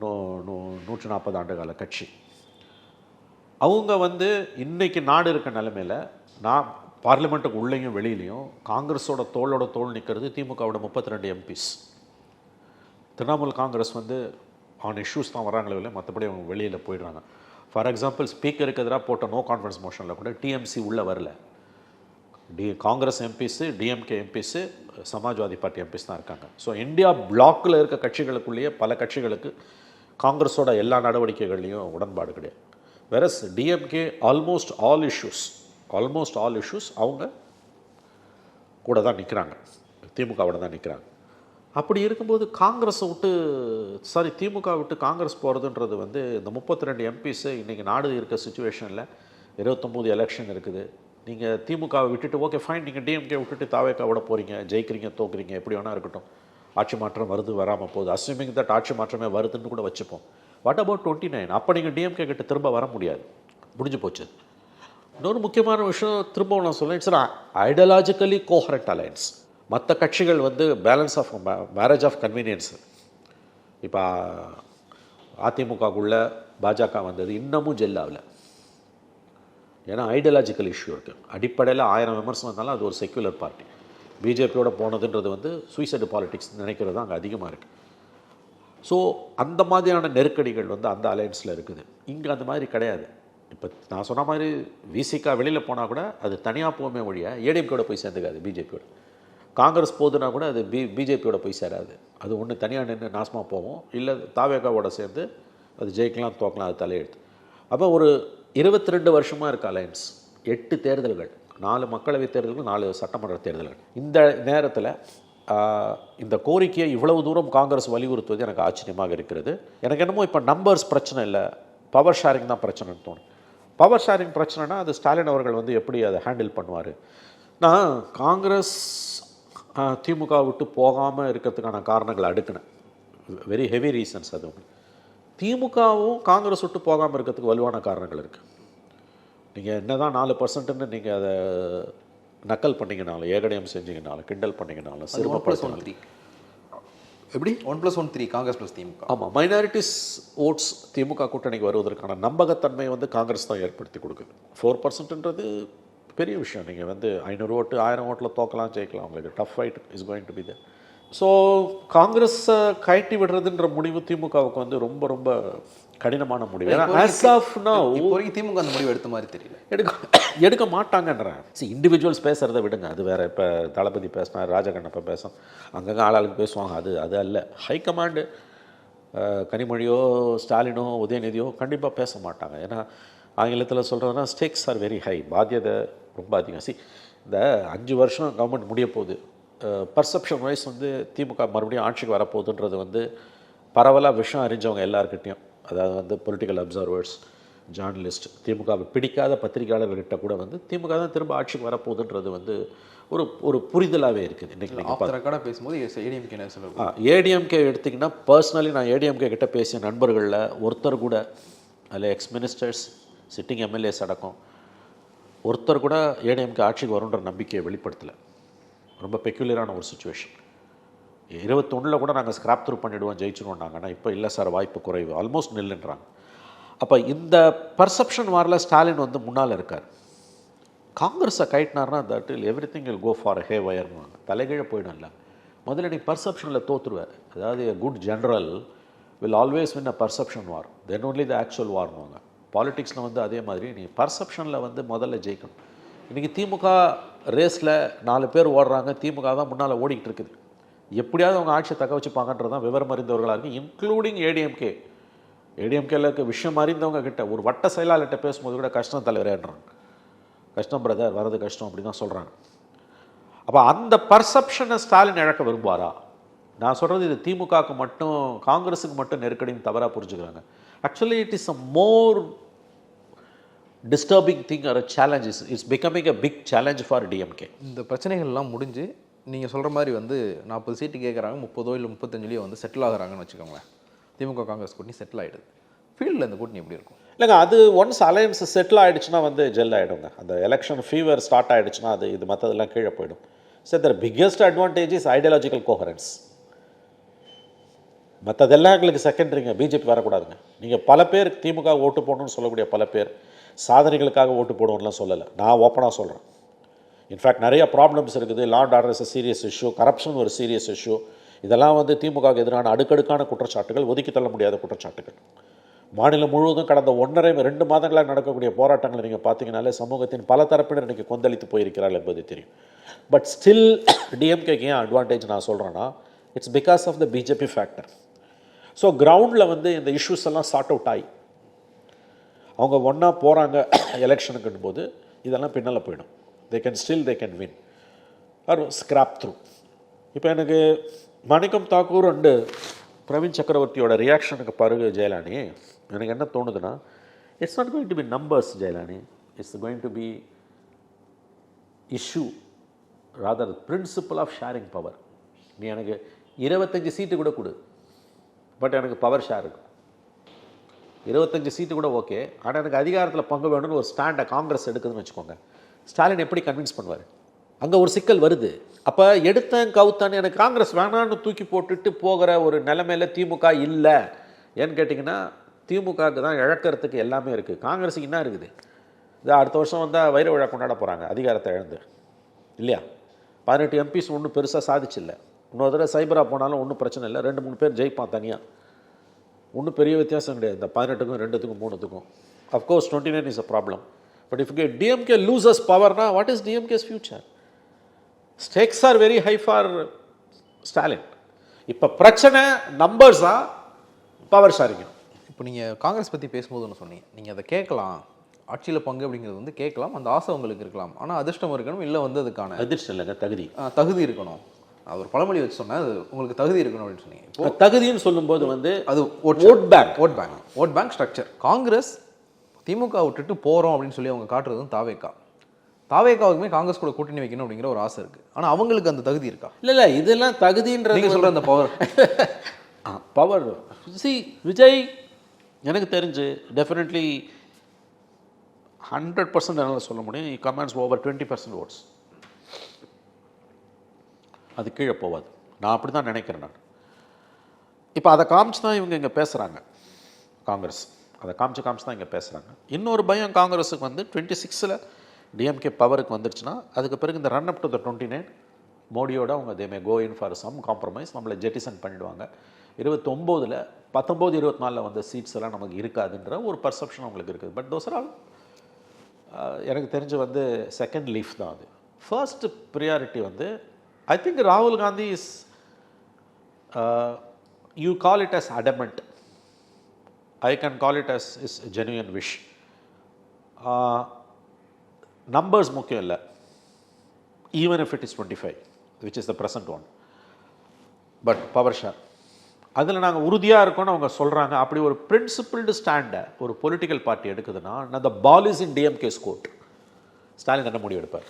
140 ஆண்டுகால கட்சி. அவங்க வந்து இன்னைக்கு நாடு இருக்க நிலைமையில் நான் பார்லிமெண்ட்டுக்கு உள்ளேயும் வெளியிலையும் காங்கிரஸோட தோளோட தோள் நிற்கிறது திமுகவோட 32 எம்பிஸ். திரிணாமுல் காங்கிரஸ் வந்து ஆன் இஷ்யூஸ் தான் வராங்களே இல்லை, மற்றபடி அவங்க வெளியில் போயிடுறாங்க. ஃபார் எக்ஸாம்பிள், ஸ்பீக்கருக்கு எதிராக போட்ட நோ கான்ஃபிடன்ஸ் மோஷனில் கூட டிஎம்சி உள்ளே வரல. Congress MPs, DMK MPs, Samajwadi party MPs தான் இருக்காங்க. ஸோ இந்தியா பிளாக்கில் இருக்க கட்சிகளுக்குள்ளேயே பல கட்சிகளுக்கு காங்கிரஸோட எல்லா நடவடிக்கைகள்லையும் உடன்பாடு கிடையாது. Versus DMK almost all issues அவங்க கூட தான் நிற்கிறாங்க, திமுகவோட தான் நிற்கிறாங்க. அப்படி இருக்கும்போது காங்கிரஸை விட்டு திமுக விட்டு காங்கிரஸ் போகிறதுன்றது வந்து இந்த 32 எம்பிஸு இன்றைக்கி நாடு இருக்க சுச்சுவேஷனில் 29 எலெக்ஷன் இருக்குது. நீங்கள் திமுகவை விட்டுட்டு ஓகே ஃபைன், நீங்கள் டிஎம்கே விட்டுட்டு தாவேக்காவோட போகிறீங்க, ஜெயிக்கிறீங்க தோக்குறீங்க, எப்படி வேணால் இருக்கட்டும், ஆட்சி மாற்றம் வருது வராமல் போகுது, அஸ்யூமிங் தட் ஆட்சி மாற்றமே வருதுன்னு கூட வச்சுப்போம். What about 29? அப்போ நீங்கள் டிஎம்கே கிட்ட திரும்ப வர முடியாது, முடிஞ்சு போச்சு. இன்னொரு முக்கியமான விஷயம் திரும்ப நான் சொல்ல, இட்ஸ் ஐடியாலஜிக்கலி கோஹரண்ட் அலையன்ஸ். மற்ற கட்சிகள் வந்து balance of marriage of convenience. இப்போ அதிமுகக்குள்ளே பாஜக வந்தது இன்னமும் ஜெல்லாவில், ஏன்னா ஐடியாலஜிக்கல் இஷ்யூ இருக்குது. அடிப்படையில் 1000 விமர்சனம் இருந்தாலும் அது ஒரு செக்யுலர் பார்ட்டி. பிஜேபியோட போனதுன்றது வந்து சூசைடு பாலிடிக்ஸ் நினைக்கிறது தான் அங்கே அதிகமாக இருக்குது. ஸோ அந்த மாதிரியான நெருக்கடிகள் வந்து அந்த அலையன்ஸில் இருக்குது. இங்கே அந்த மாதிரி கிடையாது. இப்போ நான் சொன்ன மாதிரி விசிகா வெளியில் போனால் கூட அது தனியாக போகுமே ஒழிய ஏடிஎம்கேயோட போய் சேர்ந்துக்காது, பிஜேபியோட. காங்கிரஸ் போகுதுன்னா கூட அது பிஜேபியோட போய் சேராது. அது ஒன்று தனியாக நின்று நாசமாக போகும், இல்லை தாவேகாவோட சேர்ந்து அது ஜெயிக்கலாம் தோக்கலாம், அது தலையெழுத்து. அப்போ ஒரு 22 வருஷமாக இருக்க அலையன்ஸ், 8 தேர்தல்கள், 4 மக்களவை தேர்தல்கள், 4 சட்டமன்ற தேர்தல்கள். இந்த நேரத்தில் இந்த கோரிக்கையை இவ்வளவு தூரம் காங்கிரஸ் வலியுறுத்துவது எனக்கு ஆச்சரியமாக இருக்கிறது. எனக்கு என்னமோ இப்போ நம்பர்ஸ் பிரச்சனை இல்லை, பவர் ஷேரிங் தான் பிரச்சனைன்னு தோணும். பவர் ஷேரிங் பிரச்சனைனா அது ஸ்டாலின் அவர்கள் வந்து எப்படி அதை ஹேண்டில் பண்ணுவார்? நான் காங்கிரஸ் திமுக விட்டு போகாமல் இருக்கிறதுக்கான காரணங்களை அடுக்கினேன், வெரி ஹெவி ரீசன்ஸ். அது திமுகவும் காங்கிரஸ் விட்டு போகாமல் இருக்கிறதுக்கு வலுவான காரணங்கள் இருக்குது. நீங்கள் என்ன தான் 4%ன்னு நீங்கள் அதை நக்கல் பண்ணிங்கனாலும், ஏகடையம் செஞ்சீங்கனாலும், கிண்டல் பண்ணிங்கனாலும், சிறுமப்படுத்தினாலும், எப்படி 1+1 காங்கிரஸ் ப்ளஸ் திமுக. ஆமாம், மைனாரிட்டிஸ் ஓட்ஸ் திமுக கூட்டணிக்கு வருவதற்கான நம்பகத்தன்மை வந்து காங்கிரஸ் தான் ஏற்படுத்தி கொடுக்குது. 4%ன்றது பெரிய விஷயம். நீங்கள் வந்து 500 ஓட்டு 1000 ஓட்டில் தோக்கலாம், ஜெயிக்கலாம். உங்களுக்கு tough fight is going to be there. So காங்கிரஸை கழட்டி விடுறதுன்ற முடிவு திமுகவுக்கு வந்து ரொம்ப ரொம்ப கடினமான முடிவு. திமுக அந்த முடிவு எடுத்த மாதிரி தெரியல, எடுக்க மாட்டாங்கன்றேன். இண்டிவிஜுவல்ஸ் பேசுகிறத விடுங்க, அது வேறு. இப்போ தளபதி பேசினார், ராஜகண்ணப்ப பேசும், அங்கங்கே ஆளாளுக்கு பேசுவாங்க, அது அல்ல. ஹைகமாண்டு கனிமொழியோ ஸ்டாலினோ உதயநிதியோ கண்டிப்பாக பேச மாட்டாங்க. ஏன்னா ஆங்கிலத்தில் சொல்கிறதுனா ஸ்டேக்ஸ் ஆர் வெரி ஹை, பாத்தியதை ரொம்ப அதிகம். இந்த 5 வருஷம் கவர்மெண்ட் முடிய போகுது, பர்செப்ஷன் வைஸ் வந்து திமுக மறுபடியும் ஆட்சிக்கு வரப்போகுதுன்றது வந்து பரவலாக விஷயம் அறிஞ்சவங்க எல்லாருக்கிட்டையும், அதாவது வந்து பொலிட்டிக்கல் அப்சர்வர்ஸ், ஜேர்னலிஸ்ட், திமுகவை பிடிக்காத பத்திரிகையாளர்கிட்ட கூட வந்து திமுக தான் திரும்ப ஆட்சிக்கு வரப்போகுதுன்றது வந்து ஒரு ஒரு புரிதலாகவே இருக்குது இன்றைக்கி. ஆஃப் த ரெக்கார்டாக பேசும்போது ஏடிஎம்கே என்ன சொல்லுவாங்க? ஏடிஎம்கே எடுத்திங்கன்னா பர்சனலி நான் ஏடிஎம்கே கிட்ட பேசிய நண்பர்களில் ஒருத்தர் கூட, அதில் எக்ஸ் மினிஸ்டர்ஸ், சிட்டிங் எம்எல்ஏஸ் அடக்கம், ஒருத்தர் கூட ஏடிஎம்கே ஆட்சிக்கு வரும்ன்ற நம்பிக்கையை வெளிப்படுத்தலை. ரொம்ப பெக்யூலரான ஒரு சுச்சுவேஷன். 21 கூட நாங்கள் ஸ்கிராப் த்ரூ பண்ணிவிடுவோம், ஜெயிச்சிடுவோம் நாங்கள். ஆனால் இப்போ இல்லை சார், வாய்ப்பு குறைவு, ஆல்மோஸ்ட் நில்லுன்றாங்க. அப்போ இந்த பர்செப்ஷன் வாரில் ஸ்டாலின் வந்து முன்னால் இருக்கார். காங்கிரஸை கைட்டினார்னா that'll everything will go for ஹே வயர்னுவாங்க, தலைகீழ போயிடும்ல. முதல்ல நீ பர்செப்ஷனில் தோற்றுருவார். அதாவது a good general will always win a perception war, then only the actual வார்னுவாங்க. பாலிட்டிக்ஸில் வந்து அதே மாதிரி நீ பர்செப்ஷனில் வந்து முதல்ல ஜெயிக்கணும். இன்றைக்கி திமுக ரேஸில் 4 பேர் ஓடுறாங்க, திமுக தான் முன்னால் ஓடிக்கிட்டு இருக்குது. எப்படியாவது அவங்க ஆட்சியை தக்க வச்சுப்பாங்கன்றது தான் விவரம் அறிந்தவர்களாக இருக்குது, இன்க்ளூடிங் ஏடிஎம்கே. ஏடிஎம்கேல இருக்க விஷயம் அறிந்தவங்க கிட்ட, ஒரு வட்ட செயலாளர்கிட்ட பேசும்போது கூட கஷ்டம் தலைவரேன்றாங்க, கஷ்டம் பிரதர், வரது கஷ்டம் அப்படி தான் சொல்கிறாங்க. அப்போ அந்த பர்செப்ஷனை ஸ்டாலின் இழக்க விரும்புவாரா? நான் சொல்கிறது இது திமுகவுக்கு மட்டும், காங்கிரஸுக்கு மட்டும் நெருக்கடின்னு தவறாக புரிஞ்சுக்கிறாங்க. Actually it is a more disturbing thing or a challenge. It's becoming a big challenge for DMK. இந்த பிரச்சனைகள்லாம் முடிஞ்சு நீங்கள் சொல்கிற மாதிரி வந்து 40 சீட்டு கேட்குறாங்க, 30 இல்லை 35 வந்து செட்டில் ஆகுறாங்கன்னு வச்சுக்கோங்களேன். திமுக காங்கிரஸ் கூட்டணி செட்டில் ஆகிடுது. ஃபீல்டில் இந்த கூட்டணி எப்படி இருக்கும்? இல்லைங்க, அது ஒன்ஸ் அலையன்ஸ் செட்டில் ஆகிடுச்சுன்னா வந்து ஜெல் ஆகிடுங்க. அந்த எலெக்ஷன் ஃபீவர் ஸ்டார்ட் ஆகிடுச்சுன்னா அது இது மற்றதெல்லாம் கீழே போயிடும். Sir the biggest advantage is ideological coherence. மற்றதெல்லாம் எங்களுக்கு செகண்டரிங்க, பிஜேபி வரக்கூடாதுங்க. நீங்கள் பல பேர் திமுக ஓட்டு போடணும்னு சொல்லக்கூடிய பல பேர் சாதனைகளுக்காக ஓட்டு போடணும்லாம் சொல்லலை, நான் ஓப்பனாக சொல்கிறேன். இன்ஃபேக்ட் நிறைய ப்ராப்ளம்ஸ் இருக்குது. Law and order is a serious issue, corruption ஒரு சீரியஸ் இஷ்யூ. இதெல்லாம் வந்து திமுகவுக்கு எதிரான அடுக்கடுக்கான குற்றச்சாட்டுகள், ஒதுக்கி தள்ள முடியாத குற்றச்சாட்டுகள். மாநிலம் முழுவதும் கடந்த 1.5-2 மாதங்களாக நடக்கக்கூடிய போராட்டங்களை நீங்கள் பார்த்தீங்கனாலே சமூகத்தின் பல தரப்பினர் இன்றைக்கி கொந்தளித்து போயிருக்கிறார்கள் என்பது தெரியும். பட் ஸ்டில் டிஎம்கேக்கு ஏன் அட்வான்டேஜ் நான் சொல்கிறேன்னா, it's because of the BJP factor. So கிரவுண்டில் வந்து இந்த இஷ்யூஸ் எல்லாம் சார்ட் அவுட் ஆகி அவங்க ஒன்றா போகிறாங்க எலெக்ஷனுக்குன்னு போது இதெல்லாம் பின்னால் போயிடும். They can win R scrap through. இப்போ எனக்கு மணிக்கம் தாக்கூர் அண்டு பிரவீன் சக்கரவர்த்தியோட ரியாக்ஷனுக்கு பிறகு ஜெயலலினி எனக்கு என்ன தோணுதுன்னா, it's not going to be numbers ஜெயலலினி, it's going to be issue, rather principle of sharing power. நீ எனக்கு 25 சீட்டு கூட கொடு, பட் எனக்கு பவர் ஷேர் இருக்கும். 25 சீட்டு கூட ஓகே, ஆனால் எனக்கு அதிகாரத்தில் பங்கு வேணும்னு ஒரு ஸ்டாண்டை காங்கிரஸ் எடுக்குதுன்னு வச்சுக்கோங்க. ஸ்டாலின் எப்படி கன்வின்ஸ் பண்ணுவார்? அங்கே ஒரு சிக்கல் வருது. அப்போ எடுத்தேன் கவுத்தான்னு எனக்கு காங்கிரஸ் வேணான்னு தூக்கி போட்டுட்டு போகிற ஒரு நிலைமையில் திமுக இல்லை. ஏன்னு கேட்டிங்கன்னா, திமுகவுக்கு தான் இழக்கிறதுக்கு எல்லாமே இருக்குது, காங்கிரஸுக்கு என்ன இருக்குது? இது அடுத்த வருஷம் வந்தால் வைர விழா கொண்டாட போகிறாங்க அதிகாரத்தை இழந்து, இல்லையா? 18 எம்பிஸ் ஒன்றும் பெருசாக சாதிச்சில்லை. இன்னொரு தடவை சைபராக போனாலும் ஒன்றும் பிரச்சனை இல்லை, 2-3 பேர் ஜெயிப்பான் தனியாக, ஒன்றும் பெரிய வித்தியாசம் கிடையாது இந்த 18க்கும் 2க்கும் 3க்கும். Of course 29 is a problem. But if DMK loses பவர்னா what is DMK's future? Stakes are very high for Stalin. இப்போ பிரச்சனை நம்பர்ஸா பவர் ஷேரிங். இப்போ நீங்கள் காங்கிரஸ் பற்றி பேசும்போது ஒன்று சொன்னீங்க, நீங்கள் அதை கேட்கலாம், ஆட்சியில் பங்கு அப்படிங்கிறது வந்து கேட்கலாம், அந்த ஆசை உங்களுக்கு இருக்கலாம், ஆனால் அதிர்ஷ்டம் இருக்கணும், இல்லை வந்து அதுக்கான அதிர்ஷ்டம் இல்லைங்க, தகுதி இருக்கணும். அது ஒரு பழமொழி வச்சு சொன்னால் அது உங்களுக்கு தகுதி இருக்கணும் அப்படின்னு சொன்னீங்க. இப்போ தகுதின்னு சொல்லும்போது வந்து அது ஓட் பேங்க் ஸ்ட்ரக்சர். காங்கிரஸ் திமுக விட்டுட்டு போகிறோம் அப்படின்னு சொல்லி அவங்க காட்டுறதும் தாவேக்காவுக்குமே காங்கிரஸ் கூட கூட்டணி வைக்கணும் அப்படிங்கிற ஒரு ஆசை இருக்குது. ஆனால் அவங்களுக்கு அந்த தகுதி இருக்கா? இல்லை இதெல்லாம் தகுதின்றது நீங்கள் சொல்கிற அந்த பவர் சி விஜய் எனக்கு தெரிஞ்சு டெஃபினெட்லி 100% என்னால் சொல்ல முடியும், கமெண்ட்ஸ் ஓவர் 20% ஓட்ஸ். அது கீழே போகாது, நான் அப்படி தான் நினைக்கிறேன். நான் இப்போ அதை காமிச்சு தான் இவங்க இங்கே பேசுகிறாங்க, காங்கிரஸ் அதை காமிச்சு தான் இங்கே பேசுகிறாங்க. இன்னொரு பயம் காங்கிரஸுக்கு வந்து 26ல் டிஎம்கே பவருக்கு வந்துருச்சுன்னா அதுக்கு பிறகு இந்த ரன் அப் டு த 29 மோடியோட அவங்க தே மே கோ இன் ஃபார் சம் காம்ப்ரமைஸ், நம்மளை ஜெட்டிசன் பண்ணிவிடுவாங்க. 29ல் 19-24 வந்த சீட்ஸ் எல்லாம் நமக்கு இருக்காதுன்ற ஒரு பர்செப்ஷன் அவங்களுக்கு இருக்குது. பட் தோஸ் ஆர் ஆல் எனக்கு தெரிஞ்சு வந்து செகண்ட் லீஃப் தான். அது ஃபர்ஸ்ட் ப்ரியாரிட்டி வந்து I think Rahul Gandhi is, you call it as adamant, I can call it as is a genuine wish. Numbers முக்கியம் இல்லை, even if it is 25, which is the present one, but power share, அதில் நாங்கள் உறுதியாக இருக்கோம்னு அவங்க சொல்கிறாங்க. அப்படி ஒரு பிரின்சிபிள்டு ஸ்டாண்டை ஒரு பொலிட்டிக்கல் பார்ட்டி எடுக்குதுன்னா அந்த பால் இஸ் இன் டிஎம்கே ஸ்கோட். ஸ்டாலின் என்ன முடிவு எடுப்பார்?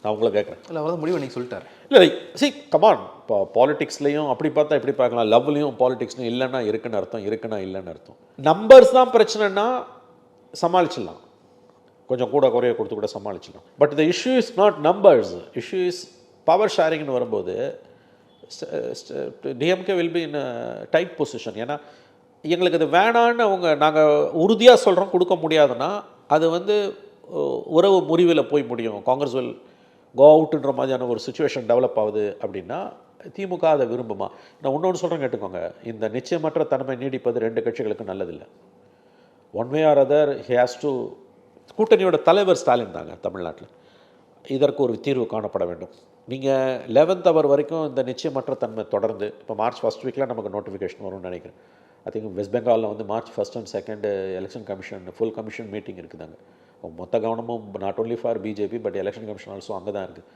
நான் உங்களை கேட்குறேன். இல்லை, அவர் முடிவு நீங்கள் சொல்லிட்டார். இல்லை கமான், இப்போ பாலிடிக்ஸ்லையும் அப்படி பார்த்தா எப்படி பார்க்கலாம், லவ்லையும் பாலிடிக்ஸ்லையும் இல்லைன்னா இருக்குன்னு அர்த்தம், இருக்குன்னா இல்லைன்னு அர்த்தம். நம்பர்ஸ் தான் பிரச்சனைனா சமாளிச்சிடலாம், கொஞ்சம் கூட குறைய கொடுத்து கூட சமாளிச்சிடலாம். But the issue is not numbers, issue is power ஷேரிங்னு வரும்போது DMK will be in tight position. ஏன்னா எங்களுக்கு அது வேணான்னு அவங்க நாங்கள் உறுதியாக சொல்கிறோம் கொடுக்க முடியாதுன்னா அது உறவு முறிவில் போய் முடியும். காங்கிரஸ் வில் கோ அவுட்டுன்ற மாதிரியான ஒரு சுச்சுவேஷன் டெவலப் ஆகுது அப்படின்னா திமுக அதை விரும்புமா? நான் இன்னொன்று சொல்கிறேன் கேட்டுக்கோங்க, இந்த நிச்சயமற்ற தன்மை நீடிப்பது 2 கட்சிகளுக்கு நல்லதில்லை. One way or other he has to. கூட்டணியோட தலைவர் ஸ்டாலின் தாங்க தமிழ்நாட்டில். இதற்கு ஒரு தீர்வு காணப்பட வேண்டும். நீங்கள் 11th hour வரைக்கும் இந்த நிச்சயமற்ற தன்மை தொடர்ந்து இப்போ மார்ச் 1st வீக்கில் நமக்கு நோட்டிஃபிகேஷன் வரும்னு நினைக்கிறேன். ஐ திங்க் வெஸ்ட் பெங்காலில் March 1st and 2nd election commission full commission meeting இருக்குதாங்க. மொத்த கவனமும் not only for BJP but election commission also அங்கே தான் இருக்குது.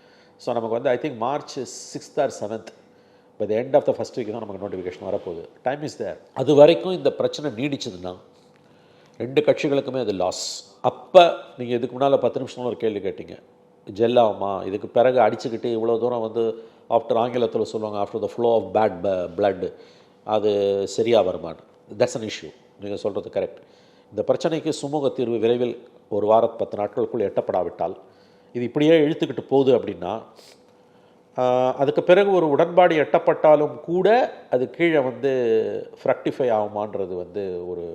ஸோ நமக்கு I think March 6th or 7th by the end of the first week தான் நமக்கு notification வரப்போகுது. Time is there. அது வரைக்கும் இந்த பிரச்சனை நீடிச்சதுன்னா 2 கட்சிகளுக்குமே அது லாஸ். அப்போ நீங்கள் இதுக்கு முன்னால் 10 நிமிஷம் ஒரு கேள்வி கேட்டீங்க, ஜெல்லாகுமா? இதுக்கு பிறகு அடிச்சுக்கிட்டு இவ்வளோ தூரம் ஆஃப்டர் ஆங்கிலத்தில் சொல்லுவாங்க after the flow of bad blood, அது சரியாக வருமானு. That's an issue. நீங்கள் சொல்கிறது கரெக்ட். இந்த பிரச்சனைக்கு சுமூக தீர்வு விரைவில் 1 வாரம் 10 நாட்களுக்குள் எட்டப்படாவிட்டால் இது இப்படியே இழுத்துக்கிட்டு போகுது அப்படின்னா அதுக்கு பிறகு ஒரு உடன்பாடு எட்டப்பட்டாலும் கூட அது கீழே ஃப்ரக்டிஃபை ஆகுமான்றது ஒரு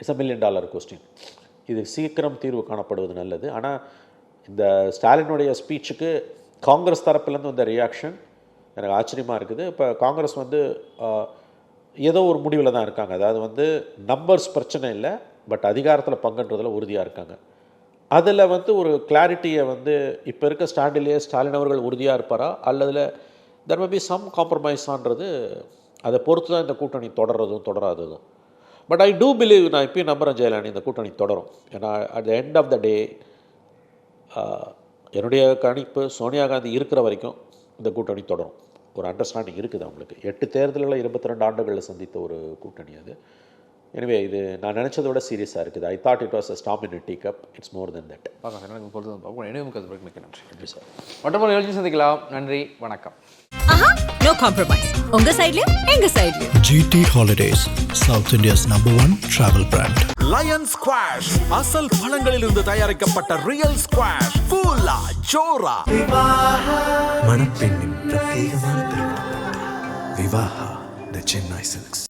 $1 million கொஸ்டின். இது சீக்கிரம் தீர்வு காணப்படுவது நல்லது. ஆனால் இந்த ஸ்டாலினுடைய ஸ்பீச்சுக்கு காங்கிரஸ் தரப்புலேருந்து வந்த ரியாக்ஷன் எனக்கு ஆச்சரியமாக இருக்குது. இப்போ காங்கிரஸ் ஏதோ ஒரு முடிவில் தான் இருக்காங்க. அதாவது நம்பர்ஸ் பிரச்சனை இல்லை, பட் அதிகாரத்தில் பங்குன்றதில் உறுதியாக இருக்காங்க. அதில் ஒரு கிளாரிட்டியை இப்போ இருக்க ஸ்டாண்டிலேயே ஸ்டாலின் அவர்கள் உறுதியாக இருப்பாரா அல்லதில் தெர் மே பி சம் காம்ப்ரமைஸான்றது அதை பொறுத்து தான் இந்த கூட்டணி தொடர்றதும் தொடராததும். பட் ஐ டூ பிலீவ், நான் இப்பயும் நம்புகிறேன் ஜெயலலிதா இந்த கூட்டணி தொடரும். ஏன்னா at the end of the day என்னுடைய கணிப்பு சோனியா காந்தி இருக்கிற வரைக்கும் இந்த கூட்டணி தொடரும். ஒரு அண்டர்ஸ்டாண்டிங் இருக்குது அவங்களுக்கு. 8 தேர்தல்களை 22 ஆண்டுகளில் சந்தித்த ஒரு கூட்டணி அது. எனவே இது நான் நினச்சதை விட சீரியஸாக இருக்குது. I thought it was a storm in tea cup. It's more then that. பார்க்கலாம் சார், எனக்கு பொறுத்து பார்ப்போம். எனக்கு மிக்க நன்றி. நன்றி சார். மற்றொரு எழுதி சந்திக்கலாம். நன்றி, வணக்கம். No compromise. உங்க சைடுலயும் எங்க சைடுலயும். GT Holidays, South India's #1 travel brand. Lion squash அசல் பழங்களிலிருந்து தயாரிக்கப்பட்ட ரியல் ஸ்குவாஷ் ஃபுல்லா ஜோரா. மணப்பெண்ணின் பிரத்யேகமான திருமணம். விவாஹா தி சென்னை சில்க்ஸ்.